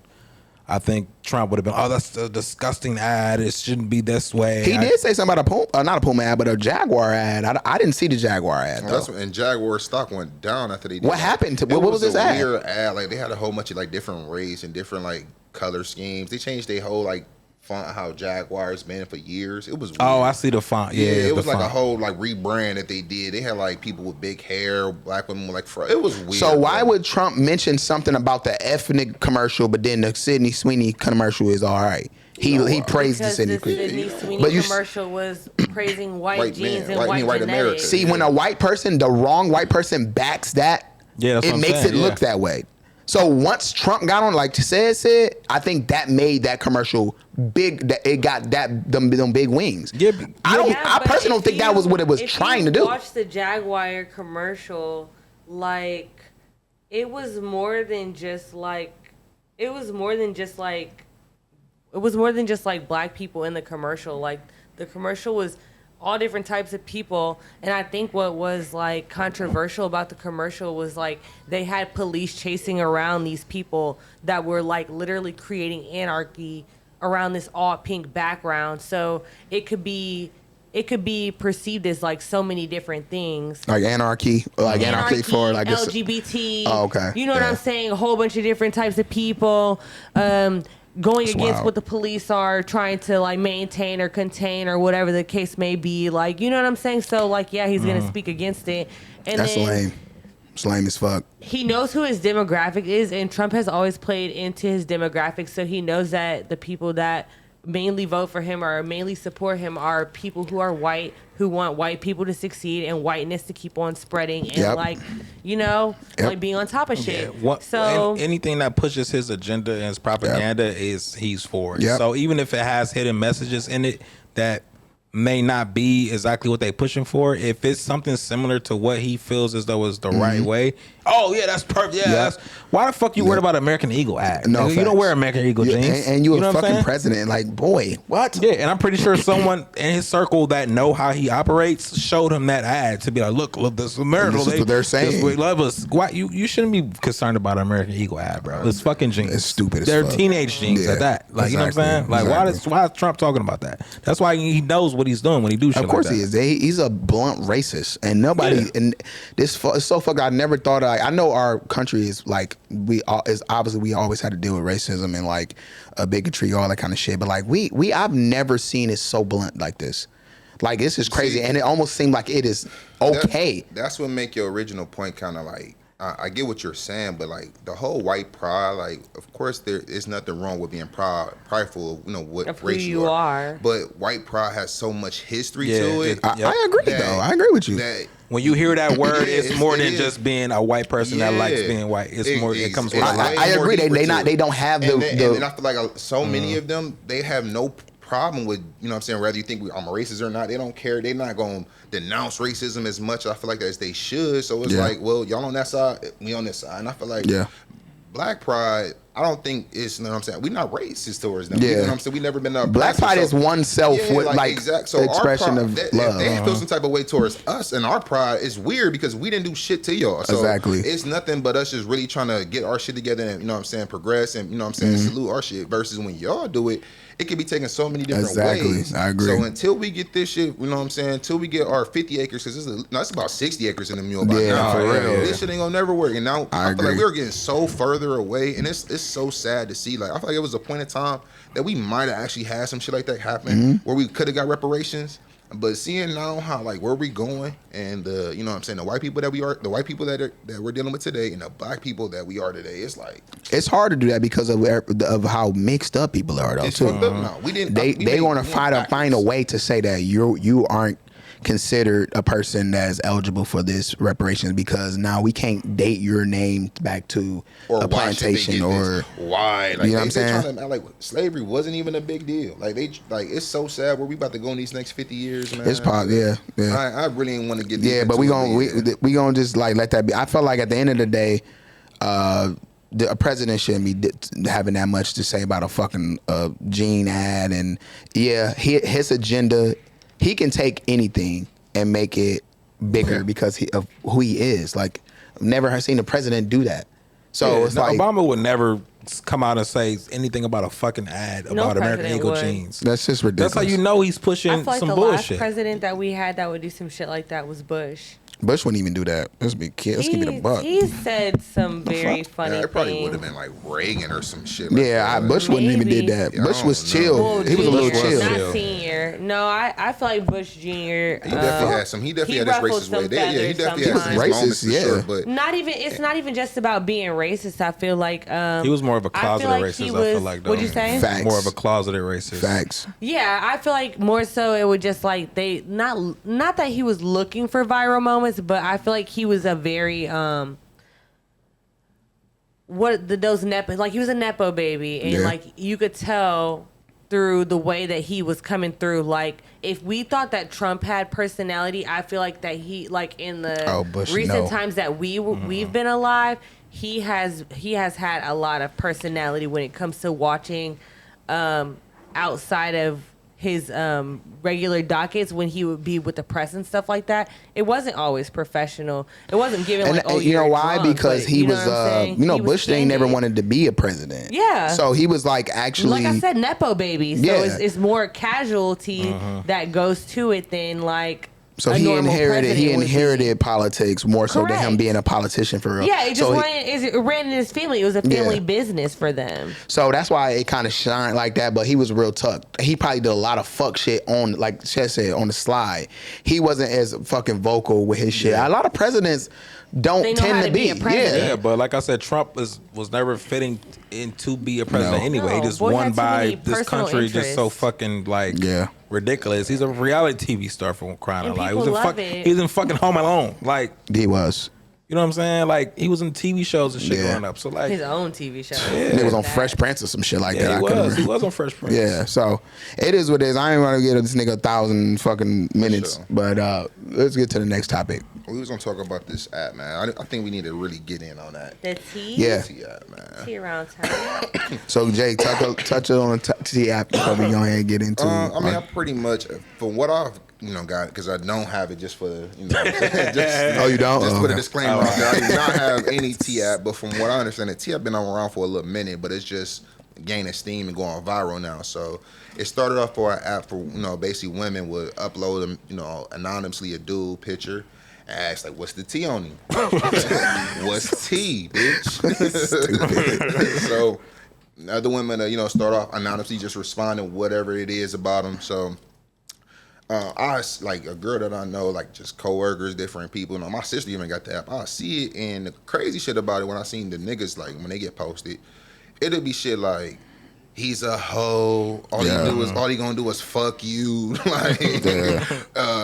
I think Trump would have been, oh, that's a disgusting ad. It shouldn't be this way. He did say something about not a Puma ad, but a Jaguar ad. I didn't see the Jaguar ad, though. And Jaguar stock went down after they did What that. happened to what was this a ad? weird ad. Like they had a whole bunch of like different race and different like color schemes. They changed their whole like font how Jaguar's been for years. It was weird. Oh, I see the font. Yeah, it was like font. a whole like rebrand that they did. They had like people with big hair, black women with like it was weird. So why would Trump mention something about the ethnic commercial, but then the Sydney Sweeney commercial is all right? He praised the Because Sydney the Sweeney. Sydney But Sweeney commercial was praising white genes man, and white white genetics. America. See, when a white person, the wrong white person backs that, Yeah, that's it what I'm makes saying, it look yeah. that way. So once Trump got on, like said, I think that made that commercial big. That it got them big wings. Yeah, I but personally don't if think that was what it was if trying you to do. Watch the Jaguar commercial, like it was more than just like black people in the commercial. Like the commercial was all different types of people, and I think what was like controversial about the commercial was like they had police chasing around these people that were like literally creating anarchy around this all pink background. So it could be perceived as like so many different things. Like anarchy for like this. LGBT. Oh, okay. You know what Yeah. I'm saying? A whole bunch of different types of people going That's against wild. what the police are trying to like maintain or contain or whatever the case may be. Like, you know what I'm saying? So like, yeah, he's gonna speak against it. And That's then lame. It's lame as fuck. he knows who his demographic is, and Trump has always played into his demographic, so he knows that the people that mainly vote for him or mainly support him are people who are white, who want white people to succeed and whiteness to keep on spreading and Yep. like, you know, Yep. like being on top of shit. So anything that pushes his agenda and his propaganda he's for it. Yep. So even if it has hidden messages in it that may not be exactly what they pushing for, if it's something similar to what he feels as though is the right way, oh yeah, that's perfect. Yeah, that's, why the fuck you worried about American Eagle ad? No, Nigga, you don't facts. wear American Eagle jeans, and you a know what I'm fucking saying? president. Like, boy, what? Yeah, and I'm pretty sure someone in his circle that know how he operates showed him that ad to be like, look, this is America. This is what they're saying. They love us. Why you shouldn't be concerned about an American Eagle ad, bro. It's fucking jeans. It's stupid as They're fuck. teenage jeans Yeah, at that. Like, you know what I'm exactly, saying? Like, exactly. why is Trump talking about that? That's why he knows what he's doing when he do shit Of course like he that. is. He's a blunt racist, and nobody. Yeah. And this it's so fucked. I never thought. I know our country is like we always had to deal with racism and like bigotry, all that kind of shit. But like I've never seen it so blunt like this. Like this is crazy, and it almost seemed like it is okay. That's what make your original point kind of like. I get what you're saying, but like the whole white pride, like of course there is nothing wrong with being prideful, you know what Of who race you are. But white pride has so much history Yeah, to it. I agree that- though. I agree with you. that When you hear that word, Yeah, it's more it than is. just being a white person that likes Yeah. being white. It's more. It comes with it's a lot. way I more agree. deeper to They it. don't have and the. then I feel like so many of them, they have no problem with, you know what I'm saying, whether you think I'm a racist or not. They don't care. They're not going to denounce racism as much, I feel like, as they should. So it's Yeah. like, well, y'all on that side, we on this side. And I feel like Yeah. black pride, I don't think it's, you know what I'm saying, we're not racist towards them. Yeah. You know what I'm saying? We never been Black pride is oneself with like exact. So expression our of pride, love. If they feel some type of way towards us and our pride, is weird because we didn't do shit to y'all. So Exactly. it's nothing but us just really trying to get our shit together and, you know what I'm saying, progress and, you know what I'm saying, salute our shit, versus when y'all do it, it can be taken so many different Exactly. ways. I agree. So until we get this shit, you know what I'm saying, until we get our 50 acres, because it's about 60 acres in the mule by Yeah, now. for real. This shit ain't gonna never work. And now I I feel like agree. we're getting so further away, and it's so sad to see. Like I feel like it was a point in time that we might have actually had some shit like that happen Mm-hmm. where we could have got reparations. But seeing now how like where we going and you know what I'm saying, the white people that we are, the white people that we're dealing with today, and the black people that we are today, it's like It's hard to do that because of how mixed up people are though it's too. fucked up now. We didn't. They want to find a way. way to say that you aren't considered a person that's eligible for this reparations because now we can't date your name back to Or a why should they plantation get or this? Why? Like, you know what I'm they saying? trying to act like slavery wasn't even a big deal. Like it's so sad where we about to go in these next 50 years, man. It's probably yeah. I really didn't want to get deep Yeah, but into we gonna just like let that be. I felt like at the end of the day, a president shouldn't be having that much to say about a fucking gene ad. And yeah, his agenda, he can take anything and make it bigger because of who he is. Like never have seen a president do that. So it's like Obama would never come out and say anything about a fucking ad about American Eagle jeans. That's just ridiculous. That's how you know he's pushing I feel like some the bullshit. last president that we had that would do some shit like that was Bush. Bush wouldn't even do that. Let's be kids. Let's keep it a buck. He said some very funny it probably would things. have been like Reagan or some shit. Like Yeah, that. Bush wouldn't even did that. Yeah, Bush was I don't chill. know. He was a little Junior, chill. not senior. No, I feel like Bush Junior. He definitely had some. He definitely had his ruffled racist some way. Yeah, he feathers definitely had some sometimes. moments for Racist, sure. yeah. But It's not even just about being racist. I feel like He was more of a I feel closeted like racist. he I was- feel like though. What'd you say? Facts. More of a closeted racist. Facts. Yeah, I feel like more so it would just like they not that he was looking for viral moments, but I feel like he was a very those nepo, like he was a nepo baby, and like you could tell through the way that he was coming through. Like if we thought that Trump had personality, I feel like that he like in the Bush, recent no. times that we've been alive, he has had a lot of personality when it comes to watching outside of his regular dockets when he would be with the press and stuff like that. It wasn't always professional. It wasn't given And like, oh, you know you're why? drunk, Because but he you know was, what I'm saying? He was Bush ain't never candid. wanted to be a president. Yeah. So he was like actually. Like I said, nepo baby. So Yeah. it's more casualty that goes to it than like. So a he normal inherited president would be. politics more so than him Correct. being a politician for real. Yeah, it just so it ran in his family. It was a family Yeah. business for them. So that's why it kind of shined like that. But he was real tough. He probably did a lot of fuck shit on, like Chet said, on the slide. He wasn't as fucking vocal with his shit. A lot of presidents don't They know tend how to to be a president. Yeah, but like I said, Trump was never fitting in to be a president No. anyway. He No, just boy won had too by many this personal country just so interests. fucking like ridiculous. He's a reality TV star for crying And out loud. He people was in love it. He was in fucking Home Alone. Like He was. you know what I'm saying? Like he was in TV shows and shit Yeah. growing up. So like His own TV show. He was on Fresh Prince or some shit like that. yeah, I he couldn't was. He remember. was on Fresh Prince. Yeah, so it is what it is. I ain't gonna give this nigga 1,000 fucking minutes, Sure. but let's get to the next topic. we was gonna talk about this app, man. I think we need to really get in on that. The T? Yeah. T app, man. T around town. So Jay, touch it on the T app before we go ahead and get into. I mean, I pretty much from what I've got, because I don't have it just for just, Oh, you don't? Just Oh, put a okay. disclaimer out there. I do not have any T app, but from what I understand, the T app been around for a little minute, but it's just gaining steam and going viral now. So it started off for an app for basically women would upload them anonymously a dude picture. Ask like, what's the T on him? What's T, bitch? So other women, start off anonymously, just responding whatever it is about them. So I like a girl that I know, like just coworkers, different people. My sister even got the app. I see it, and the crazy shit about it when I seen the niggas like when they get posted, it'll be shit like, he's a hoe. All he gonna do is fuck you. Like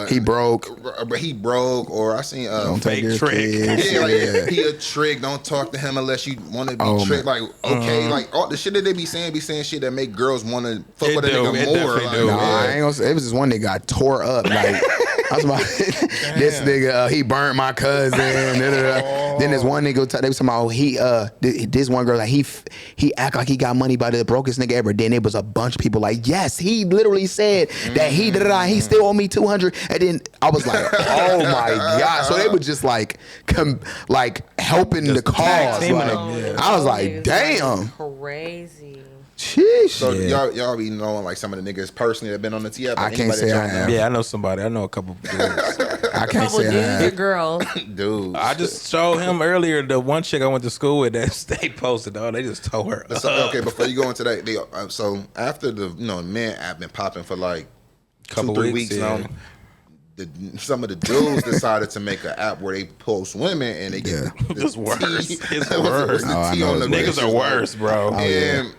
he broke. But he broke. Or I seen Don't take your trick. kids. yeah, like he a trick. Don't talk to him unless you want to be tricked. Like like all the shit that they be saying shit that make girls want to fuck It with a do. nigga It more. definitely Like, do. No, I ain't gonna say. It was just one that got tore up. Like I was about this nigga. He burnt my cousin. Then there's one nigga. They was talking about this one girl like he act like he got money by the brokest nigga ever. Then it was a bunch of people like, yes, he literally said that he still owe me 200. And then I was like, oh my god. So they were just like helping the cause. teaming Like, them. I was like, damn. Crazy. Sheesh. So y'all be knowing like some of the niggas personally that been on the T app. I can't say I have. Yeah, I know somebody. I know a couple dudes. I can't Couple say dudes I or girls. Dude, I just showed him earlier the one chick I went to school with that they posted. Oh, they just tore her up. So, okay, before you go into that, so after the men app been popping for like Couple 2-3 weeks, weeks yeah. now, some of the dudes decided to make an app where they post women and they get the It's worse. T, It's the worse. T Oh, I know on the it's Niggas bitches, are like, worse, bro. And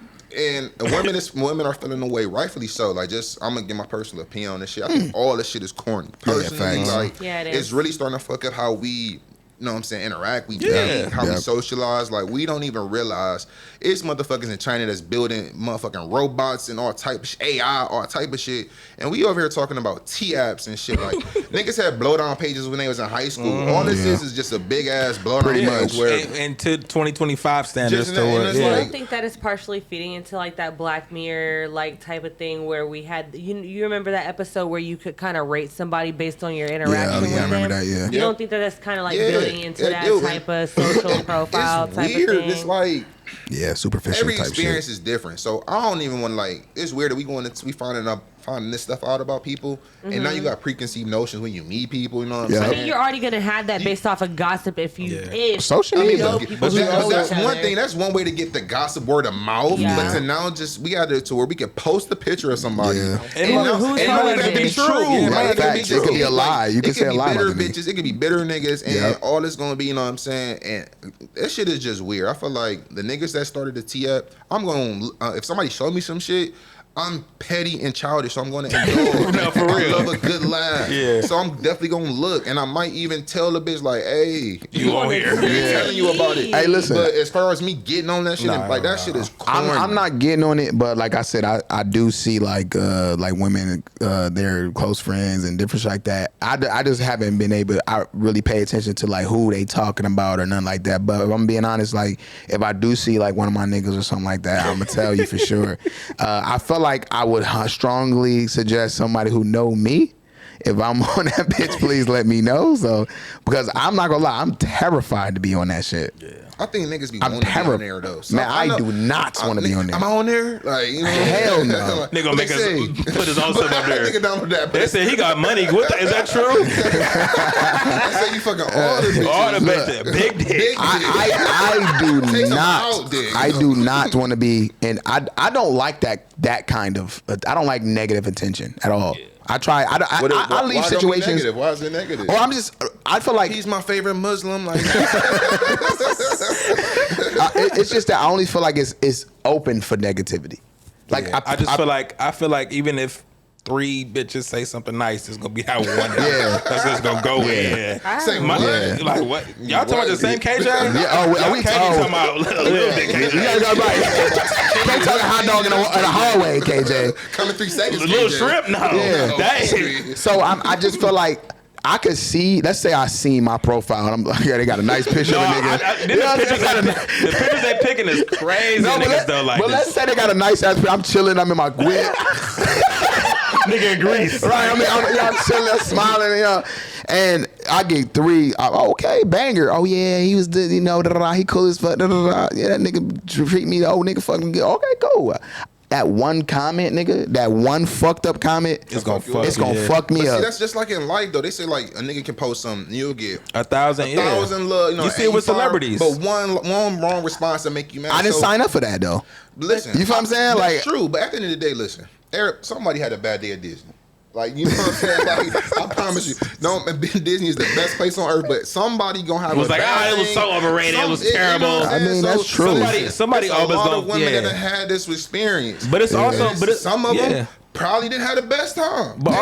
women are feeling the way, rightfully so. Like, I'm gonna give my personal opinion on this shit. I think all this shit is corny. Personally, facts. like, Yeah, it is. it's really starting to fuck up how we, interact. We Yeah. date, how we Yep. socialize. Like, we don't even realize it's motherfuckers in China that's building motherfucking robots and all type of AI, all type of shit. And we over here talking about T apps and shit. Like, niggas had blowdown pages when they was in high school. All this is just a big ass blowdown Pretty page much. where And to 2025 standards, Just- to and what? it's I Yeah. like- don't think that is partially feeding into like that Black Mirror like type of thing where we had you remember that episode where you could kind of rate somebody based on your interaction with I remember them? that, yeah. You don't think that that's kind of like Yeah, building going into that type of social profile it's type weird. of thing. It's like superficial. every type experience shit. is different. So I don't even want to like. It's weird that we finding this stuff out about people, and now you got preconceived notions when you meet people. You know what I'm I saying? think you're already gonna have that based off of gossip if you Social I mean, media. know but people who know that's each one other. thing. That's one way to get the gossip word of mouth. Yeah. But to now we got it to where we can post a picture of somebody. Yeah. And Who- now, who's and telling it could be it? true. Yeah, Right? It could be facts. It could be a lie. You can say a lie It could about be the bitter bitches. It could be bitter niggas, and Yep. all it's gonna be. You know what I'm saying? And that shit is just weird. I feel like the niggas that started the tee up. I'm gonna if somebody showed me some shit. I'm petty and childish, so I'm going to indulge. No, for real. I love a good laugh. Yeah. So I'm definitely going to look, and I might even tell the bitch like, "Hey, You on here?" I'm telling you about it. Hey, listen. But as far as me getting on that shit, that shit is corny. I'm not getting on it, but like I said, I do see like women, their close friends and different shit like that. I just haven't been able. I really pay attention to like who they talking about or nothing like that. But if I'm being honest, like if I do see like one of my niggas or something like that, I'm gonna tell you for sure. I feel like I would strongly suggest somebody who know me. If I'm on that bitch, please let me know. So, because I'm not gonna lie, I'm terrified to be on that shit. Yeah. I think niggas be wanting to be on there though. So Man, I know- do not want to be on there. Am I on there? Like, you know, Hell no. Like, Nigga gonna what make they us say? put his own stuff up there. Nigga down with that. They said he got money. What is that true? They say you fucking all the bitches. All the Look, bitches, big dick. Big I do Take some not. out, dick. I do not want to be, and I don't like that kind of. I don't like negative attention at all. I try. I What is- leave why don't be situations. negative? Why is it negative? Or I feel like He's my favorite Muslim. Like, it's just that I only feel like it's open for negativity. Like I feel like even if 3 bitches say something nice, it's gonna be that one. Yeah. That's just gonna go in. say My- what? Like what? Y'all talking about the same KJ? Yeah, oh, Y'all we can't talking talking about a little bit KJ. you gotta go right. Can't talk a hot dog in a hallway, KJ. come in 3 seconds. A little KJ. shrimp? No. Yeah. Dang. So I just feel like I could see. Let's say I see my profile and I'm like, yeah, they got a nice picture No, of a nigga. the pictures they picking is crazy. No, Niggas though like but let's this. say they got a nice ass. I'm chilling. I'm in my whip. Nigga in Greece. Right, I'm chilling, I'm smiling, and I get 3. Okay, banger. Oh yeah, he was the, he cool as fuck. Yeah, that nigga treat me, nigga fucking good. Okay, cool. That one comment, nigga, that one fucked up comment, It's gonna fuck it's you, gonna yeah. fuck me But up. see, that's just like in life, though. They say like a nigga can post something, you'll get 1,000. Yeah. 1,000 love. You see it with 85, celebrities. but one wrong response to make you mad. I didn't sign up for that though. Listen, You feel what I'm saying? That's Like- true, but at the end of the day, listen, somebody had a bad day at Disney. Like, you know what I'm saying? Like, I promise you, Disney is the best place on earth, but somebody gonna have It was a like, bad it was thing. so overrated. It was terrible. what I'm I mean, saying? that's true. Somebody there's always a lot gonna- of women yeah. that have had this experience. But it's also, And but some of yeah. them probably didn't have the best time. But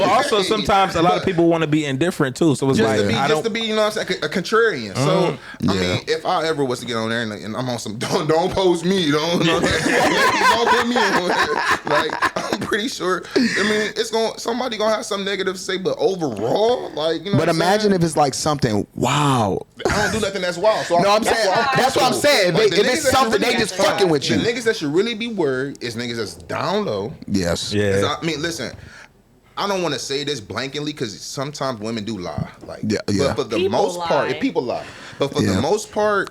also, sometimes a lot of people want to be indifferent too. So it's Just like to be, I don't. you know what I'm saying, a contrarian. So I Yeah. mean, if I ever was to get on there and I'm on some, don't post me, don't put me on there. Like, I'm pretty sure. I mean, somebody gonna have some negative to say, but overall, like, you know. But imagine if it's like something. Wow. I don't do nothing that's wild. So No, I'm saying that's what I'm saying. Like, If the it's niggas that something, should they just fucking with you. The niggas that should really be worried is niggas that's down low. Yes. Yeah. I mean, listen, I don't want to say this blankly because sometimes women do lie. Like, Yeah. but for the People most part, lie. people lie. But for the most part,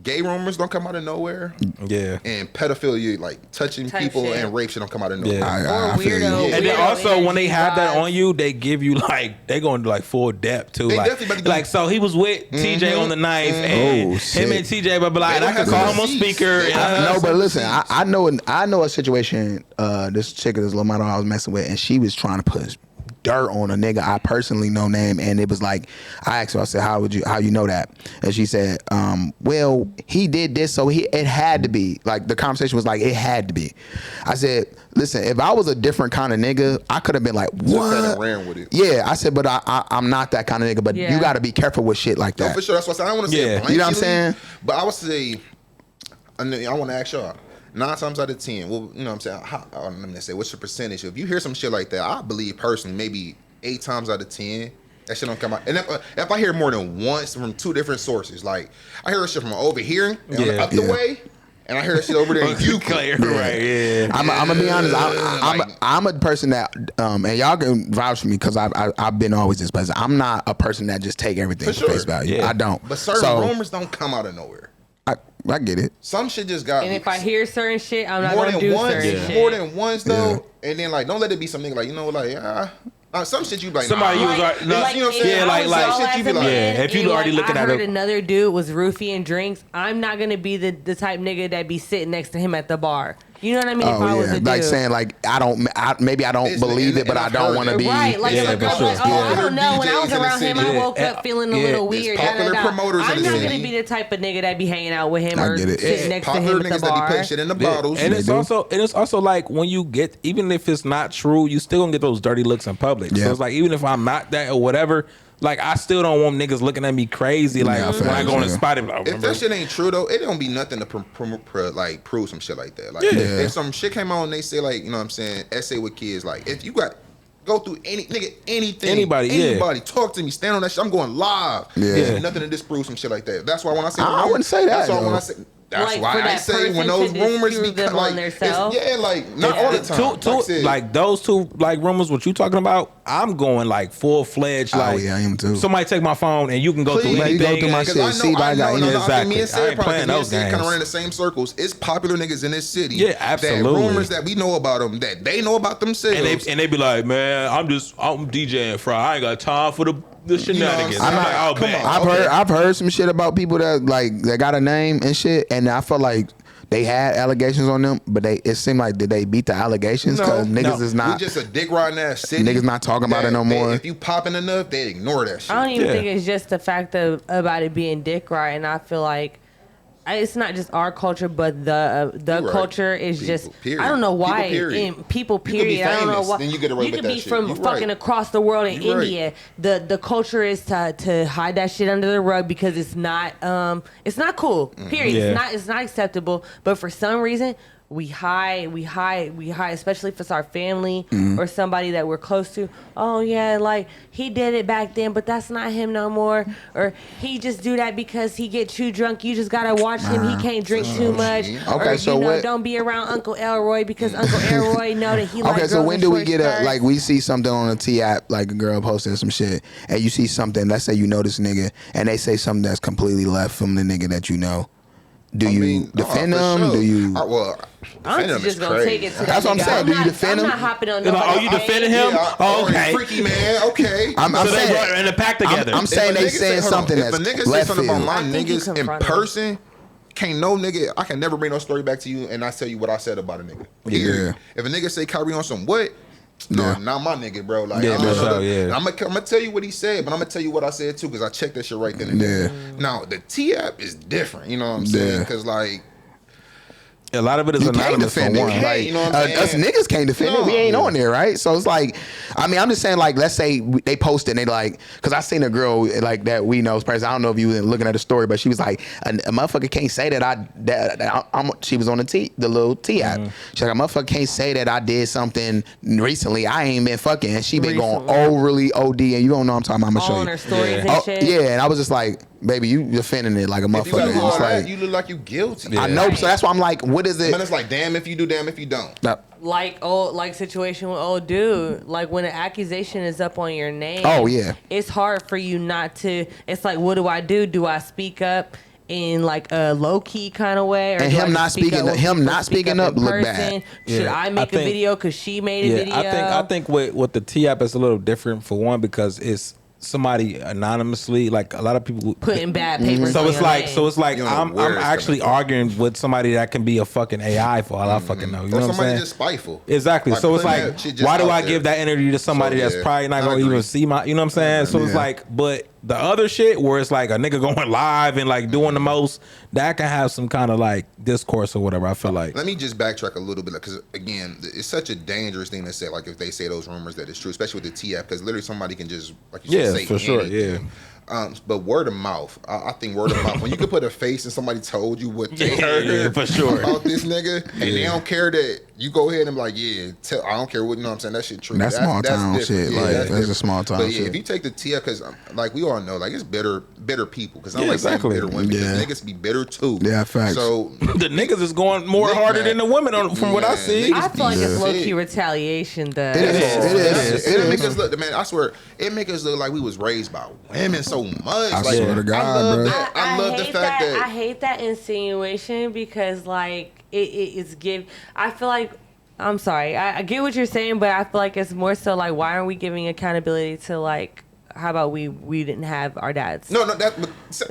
gay rumors don't come out of nowhere, Yeah. and pedophilia, like touching Type people shit. and rape, shit don't come out of nowhere. Yeah. I feel you. weirdo. And then weirdo also when they energy have that vibes. on you, they give you like they going to like full depth too. They Like, definitely about to give- so he was with TJ on the knife, and Oh, shit. him and TJ blah blah blah. They And I don't could have call him on receipts. speaker. They and, don't have No, but listen, receipts. I know a situation. This chick, this little model I was messing with, and she was trying to put dirt on a nigga I personally know name, and it was like I asked her, I said, how you know that? And she said, well, he did this, so it had to be. Like the conversation was like it had to be. I said, listen, if I was a different kind of nigga, I could have been like, what? kinda ran with it. Yeah, I said, but I'm not that kind of nigga. But Yeah. you got to be careful with shit like No, that. for sure. That's what I said. I don't want to say Yeah. it blankly, You know what I'm saying? But I would say, I want to ask y'all. 9 times out of 10, well, you know what I'm saying? Let me say, what's your percentage? If you hear some shit like that, I believe personally, maybe 8 times out of 10, that shit don't come out. And if I hear more than once from 2 different sources, like I hear shit from overhearing and Yeah. up the Yeah. way, And I hear that shit over there in Euclid. Right, yeah. I'm gonna be honest. I'm a person that, and y'all can vouch for me because I've been always this person. I'm not a person that just take everything for face value. Yeah. I don't. But certain rumors don't come out of nowhere. I get it. Some shit just got. And if I hear certain shit, I'm not more gonna than do once, certain shit. more than once though, and then like don't let it be some nigga like some shit you be like Somebody you was like, you know what I'm saying? yeah, like some shit you be like, yeah, if you already looking I at heard it. another dude was roofing drinks, I'm not gonna be the type nigga that be sitting next to him at the bar. You know what I mean? If I was a dude. Like saying like maybe I don't believe it, but I don't want to be. Right, like, Yeah, for sure. I don't know. When I was DJs in the around him, I city. woke up feeling a little weird. popular promoters in I'm the not city. gonna be the type of nigga that be hanging out with him I or get it. sitting next to Popular him at niggas the that be bar. putting shit in the bottles. And it's also like when you get, even if it's not true, you still gonna get those dirty looks in public. Yeah. So it's like even if I'm not that or whatever, like I still don't want niggas looking at me crazy. Like when I go on the spot, and like, If that shit ain't true though, it don't be nothing to prove some shit like that. Like Yeah. if some shit came out and they say like, you know what I'm saying, essay with kids, like if you got go through anything, anybody, talk to me, stand on that shit, I'm going live. Yeah. There's nothing to disprove some shit like that. That's why when I say I wouldn't say that, That's why when though. I say that's Like, why for I that say when person those to rumors disprove be them like on theirself. like not all the time. Two, Like I said, like those two like rumors, what you talking about? I'm going like full fledged. Like yeah, I am too. Somebody take my phone and you can go Please. through Man, you go anything. through my and- shit. Because see if I got any- Exactly. Me and Sid I ain't playing those kind of games. run in the same circles. It's popular niggas in this city. Yeah, absolutely. That rumors that we know about them, that they know about themselves. And they be like, man, I'm DJing Fry. I ain't got time for the shenanigans. I'm I'm not- like, oh come man. on. I've heard some shit about people that got a name and shit, and I felt like they had allegations on them, but it seemed like did they beat the allegations because niggas is we not. just a dick riding ass city. Niggas not talking about it no more. If you popping enough, they ignore that shit. I don't even Yeah. think it's just the fact about it being dick right, and I feel like it's not just our culture, but the You're right. culture is People, just. period. I don't know why. People, period. People, You could be period. I don't know famous, why. then you get away You with could that be shit. from You fucking right. across the world in You right. India. The culture is to hide that shit under the rug because it's not cool. Period. Yeah. It's not acceptable. But for some reason. We hide, especially if it's our family or somebody that we're close to. Oh yeah, like he did it back then, but that's not him no more. Or he just do that because he get too drunk. You just gotta watch him. He can't drink too much. Okay, Or, so what? Don't be around Uncle Elroy because Uncle Elroy know that he like Okay, so girls when in do we short get skirts. like we see something on a T app, like a girl posted some shit, and you see something, let's say you know this nigga, and they say something that's completely left from the nigga that you know. Do you defend for them? sure. Do you? I'm defend them just is gonna crazy. take it to that That's what I'm nigga. saying. Do you not- defend I'm him? not hopping on They're like, nobody's oh, you defending page. him? Oh, okay. Freaky man. Okay. I'm So they saying, brought in the pack together. I'm saying If a they nigga saying hold on, something if that's a nigga say left something about field. my I think you niggas in confront him. person, can't no nigga. I can never bring no story back to you and I tell you what I said about a nigga. Period. If a nigga say Kyrie on some what? No, Yeah. not my nigga, bro. Like, Yeah, I don't for know sure, yeah. I'm gonna tell you what he said, but I'm gonna tell you what I said too, because I checked that shit right then and there. Now the T app is different, you know what I'm saying? Yeah. Because like. A lot of it is You can't anonymous for defend it. one. Like, you know what I'm us saying? niggas can't defend it. We No. ain't on there, right? So it's like, I mean, I'm just saying, like, let's say they posted and they like, because I seen a girl like that we know, person. I don't know if you was looking at the story, but she was like, a motherfucker can't say that I'm. She was on the little T app. She's like, a motherfucker can't say that I did something recently. I ain't been fucking, and she been going overly OD, and you don't know what I'm talking about. I'm gonna show All on you. her stories and Oh, shit. yeah, and I was just like, baby, you defending it like a If you motherfucker. got all It's that, like, you look like you guilty. I know, so that's why I'm like, what is it? Man, it's like damn if you do, damn if you don't. Like situation with old dude. Like when an accusation is up on your name. Oh, yeah. It's hard for you not to. It's like, what do I do? Do I speak up in like a low key kind of way, or And do him I not just speak speaking- up when him people not speak speaking up in look person? bad. Should Yeah, I make I a think- video because she made a video? I think with the T app is a little different for one because it's somebody anonymously, like a lot of people Putting bad papers. So on it's your like, name. so it's like You don't know I'm where it's actually coming from. arguing with somebody that can be a fucking AI for all I fucking know. You know Or what I'm somebody saying? just spiteful. Exactly. Like, so it's putting like, that shit just why do out I there. give that energy to somebody So, that's yeah, probably not I gonna agree. even see my, you know what I'm saying? So it's Yeah. like, but the other shit where it's like a nigga going live and like doing the most, that can have some kind of like discourse or whatever. I feel like. Let me just backtrack a little bit, because again, it's such a dangerous thing to say. Like if they say those rumors that it's true, especially with the T app, because literally somebody can just, like you Yeah, said, say for sure, anything. But word of mouth, I think word of mouth. When you could put a face and somebody told you what they heard yeah, for sure. about this nigga, and they don't care that you go ahead and be like, yeah, I don't care what, you know what I'm saying, that shit true. That's small town shit. Yeah, like that's a small town but shit. if you take the T, because like we all know, like it's bitter people. Because I don't like exactly. saying bitter women. Because niggas be bitter too. Yeah, facts. So the niggas is going more harder than the women from what I see. I feel like it's low key retaliation. Though It is. It make us look, man. I swear, it make us look like we was raised by women so much. I like, swear to God, bro. I love the fact that I hate that insinuation because like it's I feel like. I'm sorry. I get what you're saying, but I feel like it's more so like, why aren't we giving accountability to like, how about we didn't have our dads? No, that.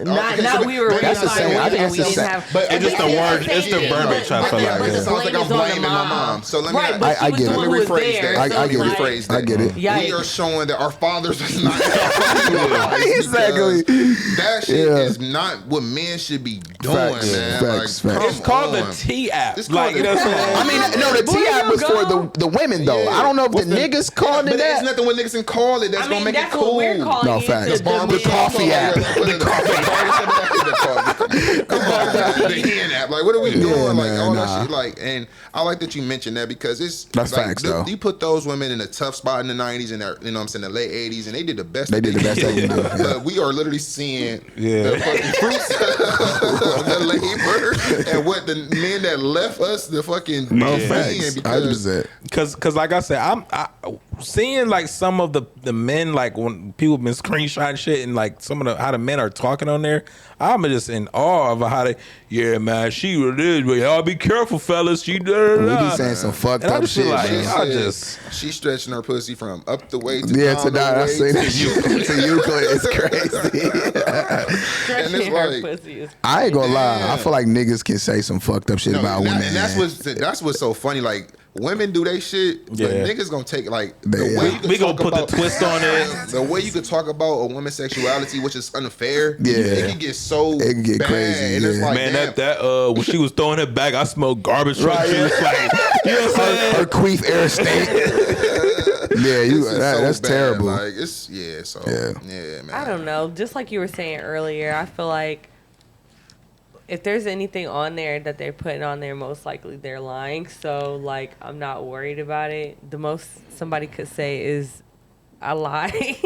Not we were raised by women. I think that's We the didn't same. have. But it's just the word. It's the verbiage. I feel like. It sounds like I'm blaming my mom. So let me. I get it. Let me rephrase that. I get it. Rephrase that. I get it. Yeah. We are showing that our fathers is not. Exactly. That shit is not what men should be doing, man. Facts. It's called the T app. Like, you know what I'm saying? I mean, no, the T app was for the women though. I don't know if the niggas called it but that. It's nothing what niggas can call it. That's gonna make it cool. We're calling No, it facts. the coffee app. The hen app. Like, what are we doing? Like, all that shit. Like, and I like that you mentioned that because that's like, facts though. You put those women in a tough spot in the 90s and you know what I'm saying, the late 80s, and they did the best. They did the best they could do. But we are literally seeing the fucking fruits of the labor and what the men that left us the fucking facts. Because like I said, I'm seeing like some of the men, like when people been screenshotting shit and like some of how the men are talking on there, I'm just in awe of how they, man, she did, but y'all be careful, fellas. She did. We be saying some fucked up shit. Like, man. She stretching her pussy from up the way to to down. I say that to Euclid. It's crazy. And it's like, I ain't gonna lie. I feel like niggas can say some fucked up shit about women. And that's what's so funny. Like, women do they shit, but niggas gonna take like the way we gonna put the twist on it. The way you could talk about a woman's sexuality, which is unfair. It can get so bad. crazy. And it's like, man, that when she was throwing it back, I smelled garbage truck juice. Like, you know what I'm saying? Her queef air state. That's bad. terrible. Like man. I don't know. Just like you were saying earlier, I feel like if there's anything on there that they're putting on there, most likely they're lying. So, like, I'm not worried about it. The most somebody could say is, I lie.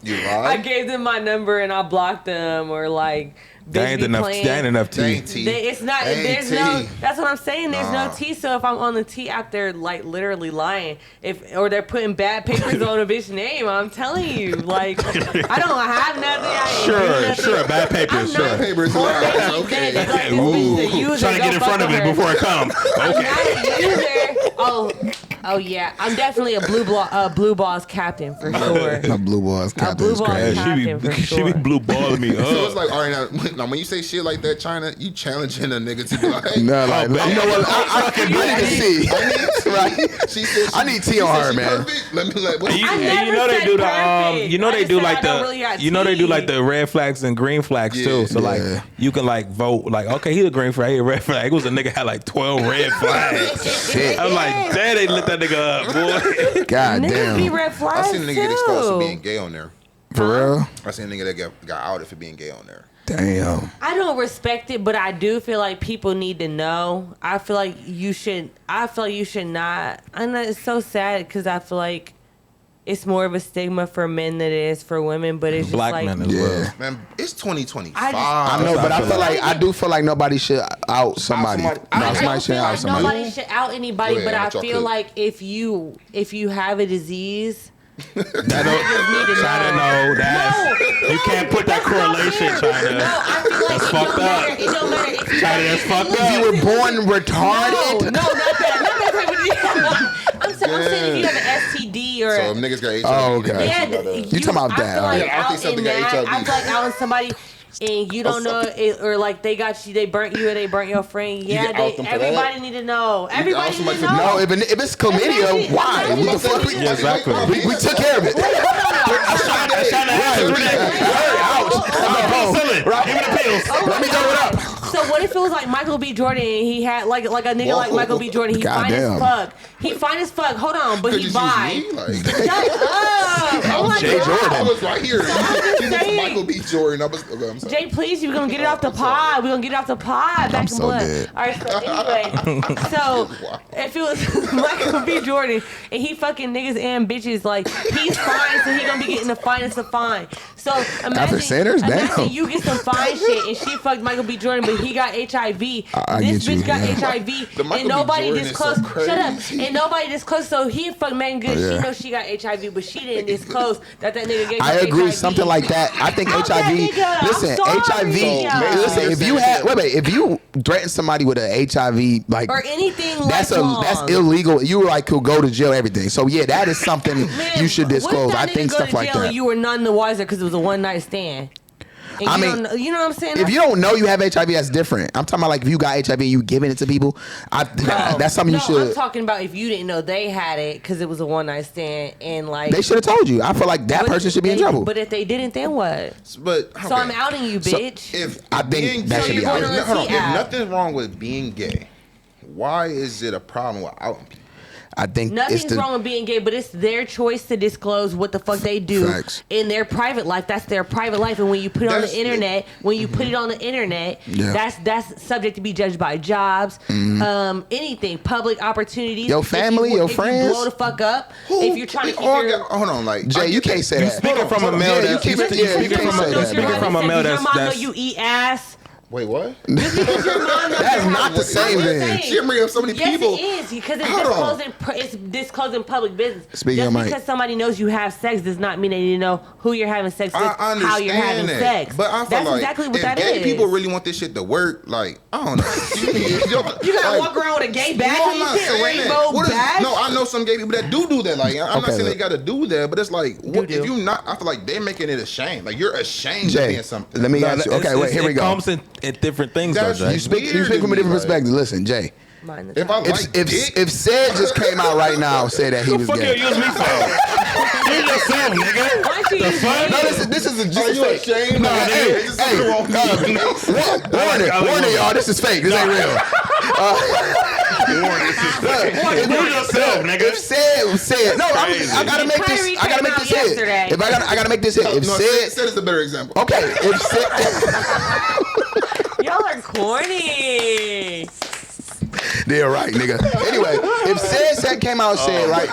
You lie? I gave them my number and I blocked them, or like, That ain't enough tea. It's not. There's no. That's what I'm saying. There's no tea. So if I'm on the tea app, they're like literally lying. Or they're putting bad papers on a bitch name. I'm telling you, like, I don't have nothing. I ain't Sure, bad papers. Bad papers. Okay. Trying to get in front of it before it comes. I'm not a user. Oh yeah, I'm definitely a blue balls captain for sure. A blue balls captain is crazy. She be blue balling me up. So it's like, all right, now when you say shit like that, China, you challenging a nigga to be like, no, like, you know what? I need to see. Right? She said I need tea on her, man. Let me like. You know they do the they do like the red flags and green flags too. So like you can like vote like, okay, he's a green flag, he a red flag. It was a nigga had like 12 red flags. Shit. I'm like, damn, they lit that nigga up, boy. God damn. Be red flags I seen a nigga get exposed for being gay on there. For real? I seen a nigga that got outed for being gay on there. Damn. I don't respect it, but I do feel like people need to know. I feel like you should not. I know it's so sad because I feel like it's more of a stigma for men than it is for women, but it's Black just like, men as well. Man, it's 2025. I know, but I do feel like nobody should out somebody. Nobody should out anybody, Go ahead, but I let y'all feel cook. like if you have a disease, China know that. You can't put that correlation, China. no, I feel like That's fucked up. It don't matter. China, that's fucked up. You were born retarded? No, not that. I'm saying if you have an STD or So if niggas got HIV. Oh, okay. yeah, You talking about that, I feel like I out think something in got that, HIV. I feel like out in somebody and you don't know it, or like they got you, they burnt you, or they burnt your friend. Yeah, can out them for everybody that? need to know. Everybody out need to somebody for- know. No, if it's chlamydia, Imagine- why? imagine What the fuck? somebody- Exactly. We took care of it. Ouch. Right. Give me the pills. Let me throw it up. So what if it was like Michael B. Jordan and he had like a nigga like Michael B. Jordan? He fine as fuck. He fine as fuck. Hold on, but he bi. Shut up. I'm Jay Jordan. I was right here. Michael B. Jordan. I'm sorry. Jay, please, we're gonna get it off the pod. We're gonna get it off the pod. Back in blood. Dead. All right. So anyway, so if it was Michael B. Jordan and he fucking niggas and bitches, like he's fine, so he gonna be getting the finest of fine. So imagine you get some fine shit and she fucked Michael B. Jordan, but he got HIV. This bitch got HIV and nobody disclosed. Shut up. And nobody disclosed. So he fucked Megan Good. She knows she got HIV, but she didn't disclose that nigga gave her HIV. I agree, something like that. I think HIV. Listen, HIV. Listen, if you had if you threaten somebody with an HIV like or anything that's illegal. You like could go to jail, everything. So yeah, that is something you should disclose. I think stuff like that. You were none the wiser because it was a one night stand. And you know what I'm saying? If you don't know you have HIV, that's different. I'm talking about like if you got HIV and you giving it to people, that's something you should. I'm talking about if you didn't know they had it because it was a one night stand and like they should have told you. I feel like that person should be in trouble. But if they didn't, then what? But so I'm outing you, bitch. So if I think that should be out. If nothing's wrong with being gay, why is it a problem with outing people? I think nothing's wrong with being gay, but it's their choice to disclose what the fuck they do in their private life. That's their private life, and when you put it on the internet, that's subject to be judged by jobs, anything, public opportunities. Your family, your friends. If you blow the fuck up, if you're trying to keep hold on, like Jay, you can't say that. Speaking from a male, you speaking from a male. Your mom know you eat ass. Wait, what? That's not the same thing. She bring up so many people. Yes, it is because it's disclosing public business. Speaking Just because somebody knows you have sex does not mean that you know who you're having sex with, how you're having sex. But I feel that's like exactly what if that gay is. people really want this shit to work, like I don't know. You gotta walk around with a gay badge on your shit, rainbow badge. No, I know some gay people that do that. Like I'm not saying they gotta do that, but it's like if you not, I feel like they're making it a shame. Like you're ashamed of being something. Let me ask you. Okay, wait, here we go. It comes in different things. You speak from a different perspective. Listen, Jay. If Sid just came out right now and said that he was gay. Use me for? Use yourself, nigga. The fuck? No, this is fake. Ashamed? No, warning, y'all. This is fake. This ain't real. Use yourself, nigga. If Sid, no, I gotta make this. I gotta make this hit. If I gotta make this hit. If Sid is a better example. Okay, if Sid. Y'all are corny. They're right, nigga. Anyway, if Sid came out and said, like,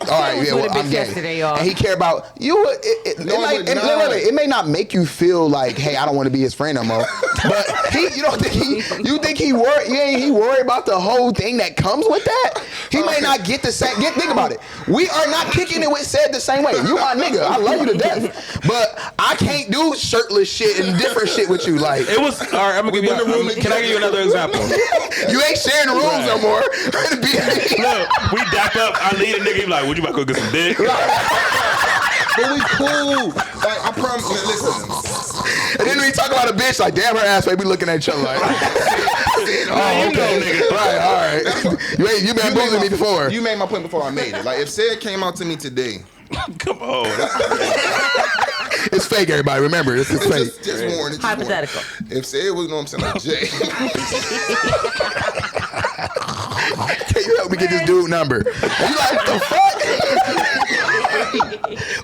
all right, yeah, well, I'm gay, and he care about you, it may not make you feel like, hey, I don't want to be his friend no more. But you think he worried about the whole thing that comes with that? He may not get the same. Think about it. We are not kicking it with Sid the same way. You my nigga. I love you to death, but I can't do shirtless shit and different shit with you. Like it was. All right, I'm gonna give you. Can I give you another example? You ain't sharing the rooms no more. Look, we dap up. I lead a nigga. He like, would you about to go get some dick? But we cool. Like I promise. Listen. And then we talk about a bitch like, damn, her ass may be looking at each other like. Oh, okay. Nigga. Right, all right. You been bullying me before. You made my point before I made it. Like if Sid came out to me today. Come on. It's fake, everybody. Remember, this is fake. Just warning. Hypothetical. If Sid was, I'm saying, like Jay. Can you help me get this dude number? And you like, the fuck?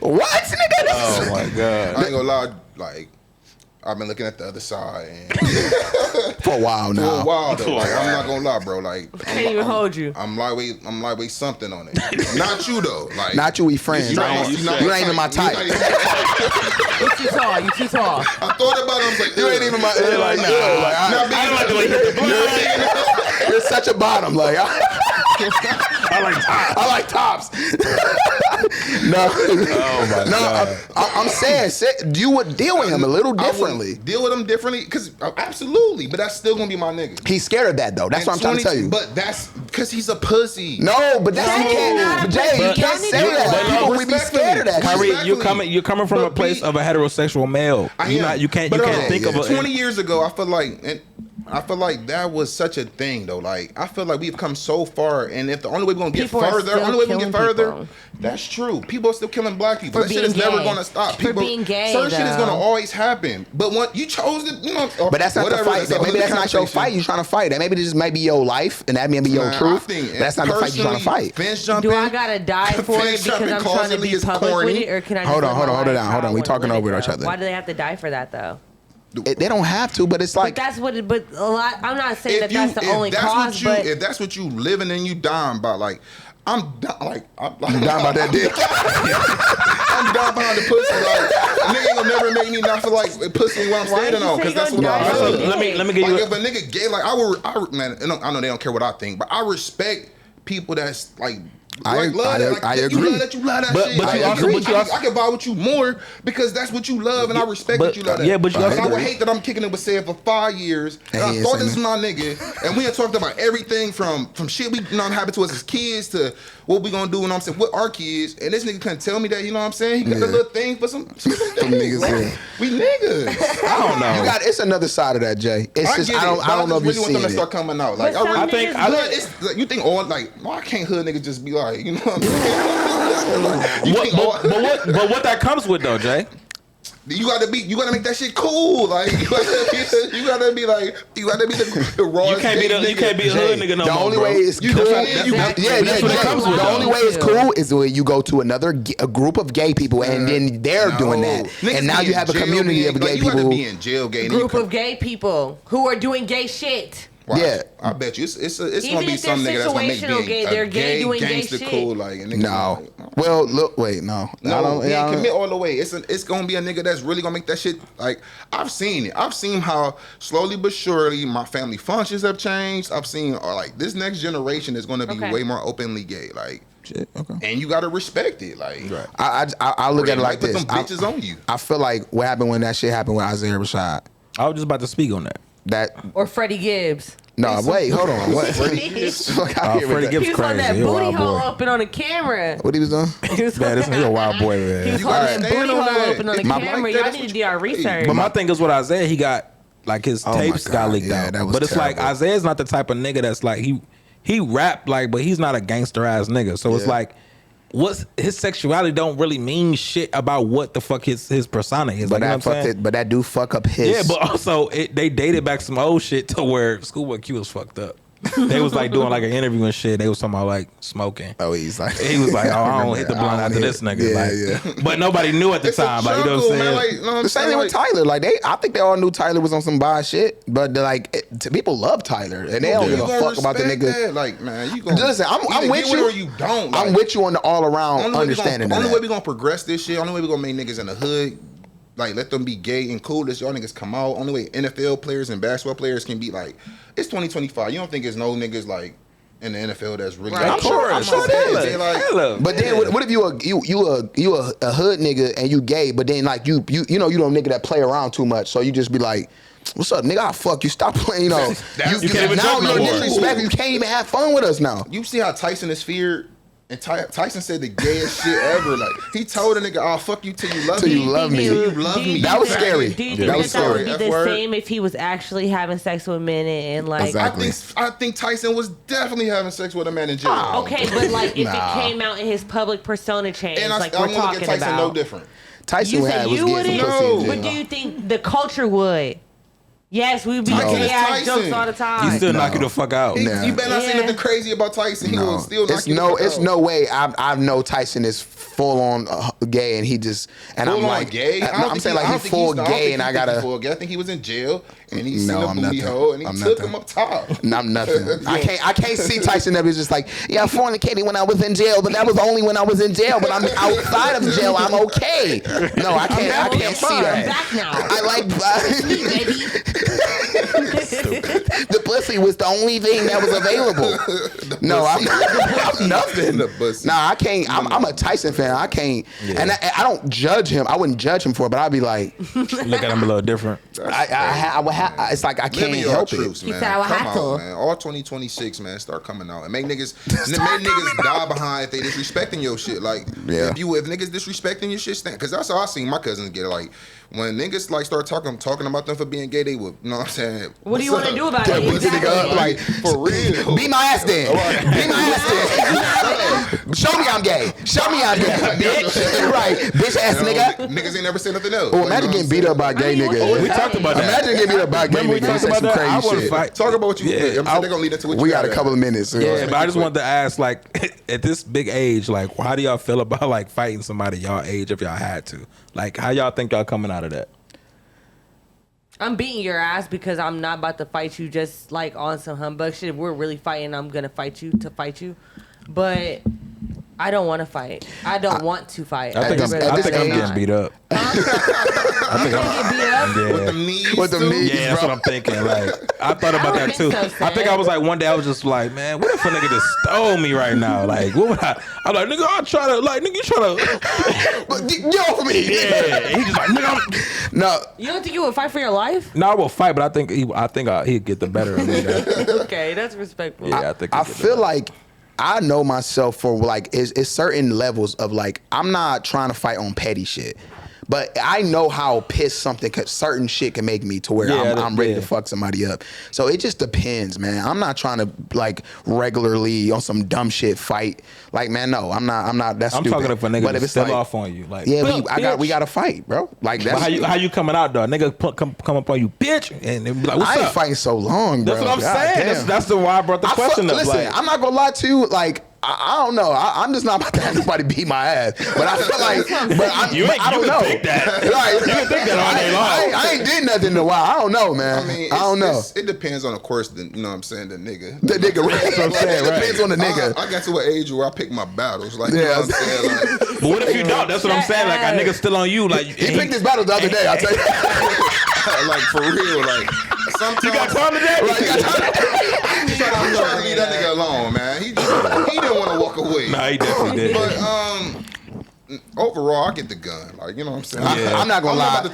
What, nigga? Oh my god. I ain't gonna lie, like. I've been looking at the other side and for a while now. For a while though. Like I'm not gonna lie, bro. Like can't even hold you. I'm lightweight something on it. Not you though. Like not you, we friends. You ain't even my type. You're too tall. You too tall. I thought about it. I was like, you ain't even my. Like, nah. You're such a bottom. Like I like tops. No. Oh my God. I'm saying you would deal with him a little differently. Deal with him differently, because absolutely, but that's still gonna be my nigga. He's scared of that though. That's what I'm trying to tell you. But that's because he's a pussy. No, but that's you can't. Jay, you can't say that. People would be scared of that. Kyrie, you're coming from a place of a heterosexual male. You can't think of 20 years ago. I feel like. I feel like that was such a thing, though. Like, I feel like we've come so far, and if the only way we're gonna get further, that's true. People are still killing black people. That shit is never gonna stop. People, being gay, certain shit is gonna always happen. But when you chose to, but that's not the fight. Maybe that's not your fight. You're trying to fight. That maybe this might be your life, and that may be your truth. That's not the fight you're trying to fight. Do I gotta die for it because I'm trying to be public with it, or can I? Hold on. We talking over each other. Why do they have to die for that though? They don't have to, but it's like. But that's what. But a lot. I'm not saying that's the only cause. But if that's what you living and you dying by, like. I'm down by that dick. I'm down behind the pussy. Like, a nigga ain't gonna never make me not feel like pussy when I'm standing on, because that's what I love. Let me get you. If a nigga gay, like man, I know they don't care what I think, but I respect people that's like. I agree. You love that shit. I can vibe with you more because that's what you love, and I respect that you love that. Yeah, but I would hate that I'm kicking it with Sam for 5 years, and I thought this was my nigga, and we had talked about everything from shit we happened to us as kids to what we gonna do, and I'm saying what our kids, and this nigga couldn't tell me that, you know what I'm saying? He got a little thing for some niggas. Like, we niggas. I don't know. It's another side of that, Jay. It's just I don't know if you really want them to start coming out. Like I think you think all like why can't hood niggas just be like, you know what I'm saying? But what that comes with though, Jay? You gotta make that shit cool. Like you gotta be the raw. You can't be a hood nigga no more. The only way is cool. The only way is cool is when you go to a group of gay people and then they're doing that, and now you have a community of gay people. You gotta be in jail gay. Group of gay people who are doing gay shit. Watch. Yeah, I bet you it's gonna be some nigga that's gonna make they're gay doing gay shit. Cool, like, no. Well, look, wait, no. He ain't commit all the way. It's gonna be a nigga that's really gonna make that shit. Like I've seen it. I've seen how slowly but surely my family functions have changed. I've seen like this next generation is gonna be way more openly gay. Like. Shit, okay. And you gotta respect it, like I look at it like this. Put them bitches on you. I feel like what happened when that shit happened with Isaiah Rashad. I was just about to speak on that. Or Freddie Gibbs. No, wait, hold on. What? Freddie Gibbs? Freddie Gibbs he was on that booty hole open on the camera. What he was doing? He's a wild boy, man. He was on that booty hole open on the camera. Y'all need to do our research. But my thing is with Isaiah, he got like his tapes got leaked out. But it's like Isaiah's not the type of nigga that's like he rap like, but he's not a gangster ass nigga. So it's like. What's his sexuality don't really mean shit about what the fuck his persona is. But like, but that do fuck up his. Yeah, but also they dated back some old shit to where Schoolboy Q was fucked up. They was like doing like an interview and shit. They was talking about like smoking. Oh, he was like, oh, I don't hit the blunt after this nigga. Yeah. But nobody knew at the time. Like, you know what I'm saying? Like, the same thing with Tyler. Like I think they all knew Tyler was on some bad shit. But people love Tyler and they don't give a fuck about the nigga. That. Like, man, you gonna listen. I'm with you. Or you don't. Like, I'm with you on the all around understanding. The only way we gonna progress this shit. Only way we gonna make niggas in the hood. Like, let them be gay and cool. This y'all niggas come out. Only way NFL players and basketball players can be like, it's 2025. You don't think there's no niggas like in the NFL that's really? Right. I'm sure there is. Like, but then what if you a hood nigga and you gay, but then like you don't nigga that play around too much, so you just be like, what's up, nigga? I'll fuck you. Stop playing. You know, you can't even joke no more. Disrespectful. You can't even have fun with us now. You see how Tyson is feared? And Tyson said the gayest shit ever. Like, he told a nigga, "I'll fuck you till you love me." Till you love me. You love me. That was scary. Do you think that would be the same if he was actually having sex with men and like? Exactly. I think Tyson was definitely having sex with a man in jail. Okay, but like if it came out in his public persona change, and like we're talking look at Tyson about, no different. Tyson was getting some pussy in jail. But do you think the culture would? Yes, we be gay ass jokes all the time. He still knock you the fuck out. You better not say nothing crazy about Tyson. He will still knock you the fuck out. It's no way. I know Tyson is full on gay, and he just and full I'm like gay. I'm saying like he's full gay, and I gotta. I think he was in jail, and he seen a booty hole, and he took him up top. I'm nothing. I can't see Tyson that was just like, yeah, I fornicated when I was in jail, but that was only when I was in jail. But I'm outside of jail, I'm okay. No, I can't see that. Back now. I like. The pussy was the only thing that was available. No, I'm nothing. Nah, I can't. I'm a Tyson fan. I can't, and I don't judge him. I wouldn't judge him for it, but I'd be like, look at him a little different. I would have. It's like I can't help it. He said I would have to. Man. All 2026, man, start coming out and make niggas die behind if they disrespecting your shit. Like, if niggas disrespecting your shit, stand. Because that's how I seen my cousins get. Like, when niggas like start talking about them for being gay, they would, you know what I'm saying? What do you want to do about it? Exactly. Like, for real. Beat my ass then. Beat my ass then. Show me I'm gay. Show me I'm gay, bitch. Right, bitch ass nigga. Niggas ain't never said nothing else. Oh, imagine getting beat up by gay niggas. We talked about that. Imagine getting beat up by gay niggas. Say some crazy shit. Talk about what you. Yeah, I'm saying they're gonna lead into what we you got a couple of minutes. Yeah, but I just wanted to ask, like, at this big age, like, how do y'all feel about like fighting somebody y'all age if y'all had to? Like, how y'all think y'all coming out of that? I'm beating your ass because I'm not about to fight you just like on some humbug shit. If we're really fighting, I'm gonna fight you to fight you. But I don't want to fight. I don't want to fight. I think I'm getting beat up. I think I'm getting beat up. Yeah. With them knees, Yeah, that's what I'm thinking. Like, I thought about that too. I think I was like, one day I was just like, man, what if a nigga just stole me right now? Like, what would I'm like, nigga, I'll try to, like, nigga, you try to get off of me. Yeah. And he just like, nigga, no. You don't think you would fight for your life? No, I will fight, but I think he'd get the better of me. Okay, that's respectful. Yeah, I feel like I know myself for like it's certain levels of like I'm not trying to fight on petty shit, but I know how pissed certain shit can make me to where I'm ready to fuck somebody up. So it just depends, man. I'm not trying to like regularly on some dumb shit fight. Like, man, no, I'm not. That's stupid. I'm talking if a nigga but if just it's still like, off on you, like, yeah, we got to fight, bro. Like that's how you coming out though? A nigga come up on you, bitch, and be like, what's I ain't up? fighting so long, bro. That's what I'm saying. That's the why I brought the question up. Listen, like, I'm not gonna lie to you. Like, I don't know. I'm just not about to have anybody beat my ass. But I feel like, I don't know. Think that. Right. You can think that all day long. I ain't did nothing in a while. I don't know, man. I mean, I don't know. It depends on, of course, you know what I'm saying, the nigga. The nigga, right? That's what I'm saying. It depends on the nigga. I got to an age where I pick my battles. Like, you know what I'm saying? Like, but what if you don't? That's what I'm saying. Like, a nigga still on you. Like, he picked his battle the other day. I tell you. like, for real. Like, sometimes. You got time today? Right, you got time. I'm trying to leave that nigga alone, man. He didn't want to walk away. Nah, he definitely did. But overall, I get the gun. Like, you know what I'm saying? Yeah. I'm not gonna lie. I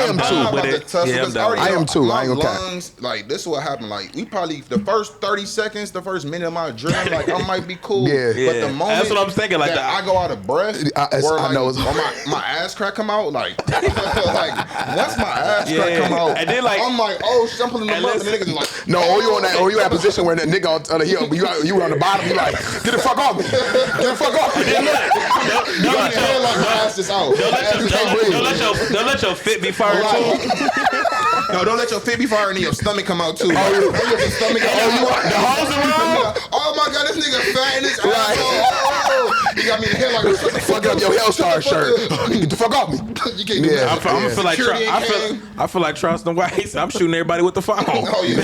am too. I am too. I ain't gonna lungs, like, this is what happened. Like, we probably the first 30 seconds, the first minute of my adrenaline, like, I might be cool. Yeah. But the moment that's what I'm thinking. Like, that I go out of breath, or like, my ass crack come out, like like once my ass crack come out, and then like I'm like, oh shit, I'm pulling the up, and the niggas like, no, or you on that, or you at a position where that nigga on the hill, you were on the bottom, you like, get the fuck off me, get the fuck off me. Don't let your fit be fired too. No, don't let your fit be fired and your stomach come out too. Like, your stomach the holes around. Oh my god, this nigga fat in his ass. He got me in the head like, shut the fuck up, your Hellstar shirt. Get the fuck off me. You can't do that. I feel like Charleston White. I'm shooting everybody with the phone. Oh yeah,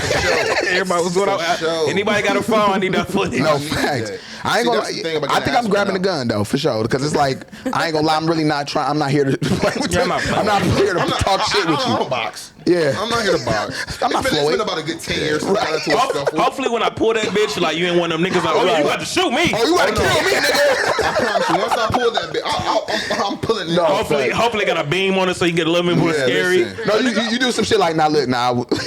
everybody was going out. Anybody got a phone? I need that footage. No facts. I ain't gonna. I think I'm grabbing the gun though for sure because it's like I ain't gonna lie. I'm really not trying. I'm not here to play with you. I'm not here to talk shit with you. I'm a box. Yeah, I'm not here to box. It's been about a good 10 years. Hopefully, when I pull that bitch, like you ain't one of them niggas like, oh, you about to shoot me. Oh, you about to kill me, nigga. I promise you. Once I pull that bitch, I'm pulling it. Hopefully, got a beam on it so you get a little bit more scary. Listen. No, you do some shit like, nah, look,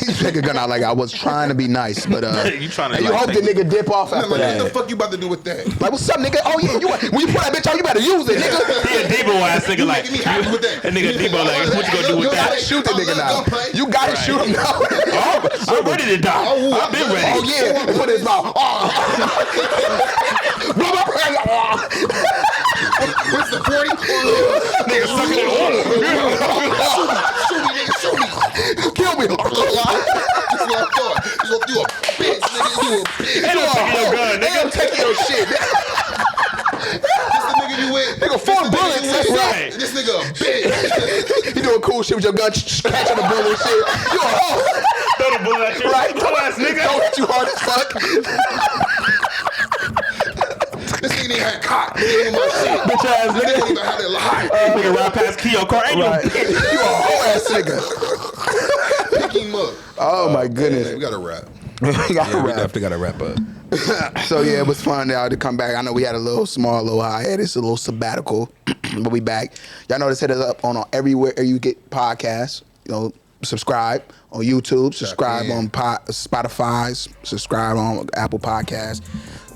you take a gun out like I was trying to be nice, but you trying to. And you hope the nigga dip off after that. What the fuck you about to do with that? Like, what's up, nigga? Oh yeah, when you pull that bitch out, you better use it, nigga. He a Debo ass nigga like. Making me happy with that. That nigga Debo like, what you gonna do with that? You gotta shoot the nigga now. You gotta shoot him now. I'm ready to die. I've been ready. Oh yeah, put his mouth. What's the 40? Nigga sucking it. Shoot me. Kill me. That's what I thought. You a bitch, nigga. You a bitch. They don't take your gun, nigga. They don't take your shit. This the nigga you with. Nigga, 4 bullets. That's right. This nigga a bitch. You doing cool shit with your gun, catching the bullet and shit. You a hoe. Throw the bullet at you. Right. Throw ass nigga. Don't hit you hard as fuck. This nigga ain't had cock. My shit. Bitch ass Nigga nigga. ain't even had it live. Nigga ride past Keo car. Ain't no bitch. You a whole ass nigga. Pick him up. Oh my goodness. We gotta wrap. We definitely gotta wrap up. So yeah, it was fun now to come back. I know we had a little hiatus, a little sabbatical, but we back. Y'all know to hit us up on everywhere you get podcasts. You know, subscribe on YouTube, subscribe on Spotify, subscribe on Apple Podcasts.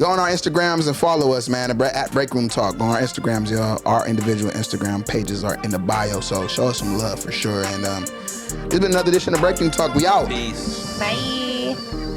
Go on our Instagrams and follow us, man. At Break Room Talk. Go on our Instagrams, y'all. Our individual Instagram pages are in the bio, so show us some love for sure. And it's been another edition of Break Room Talk. We out. Peace. Bye.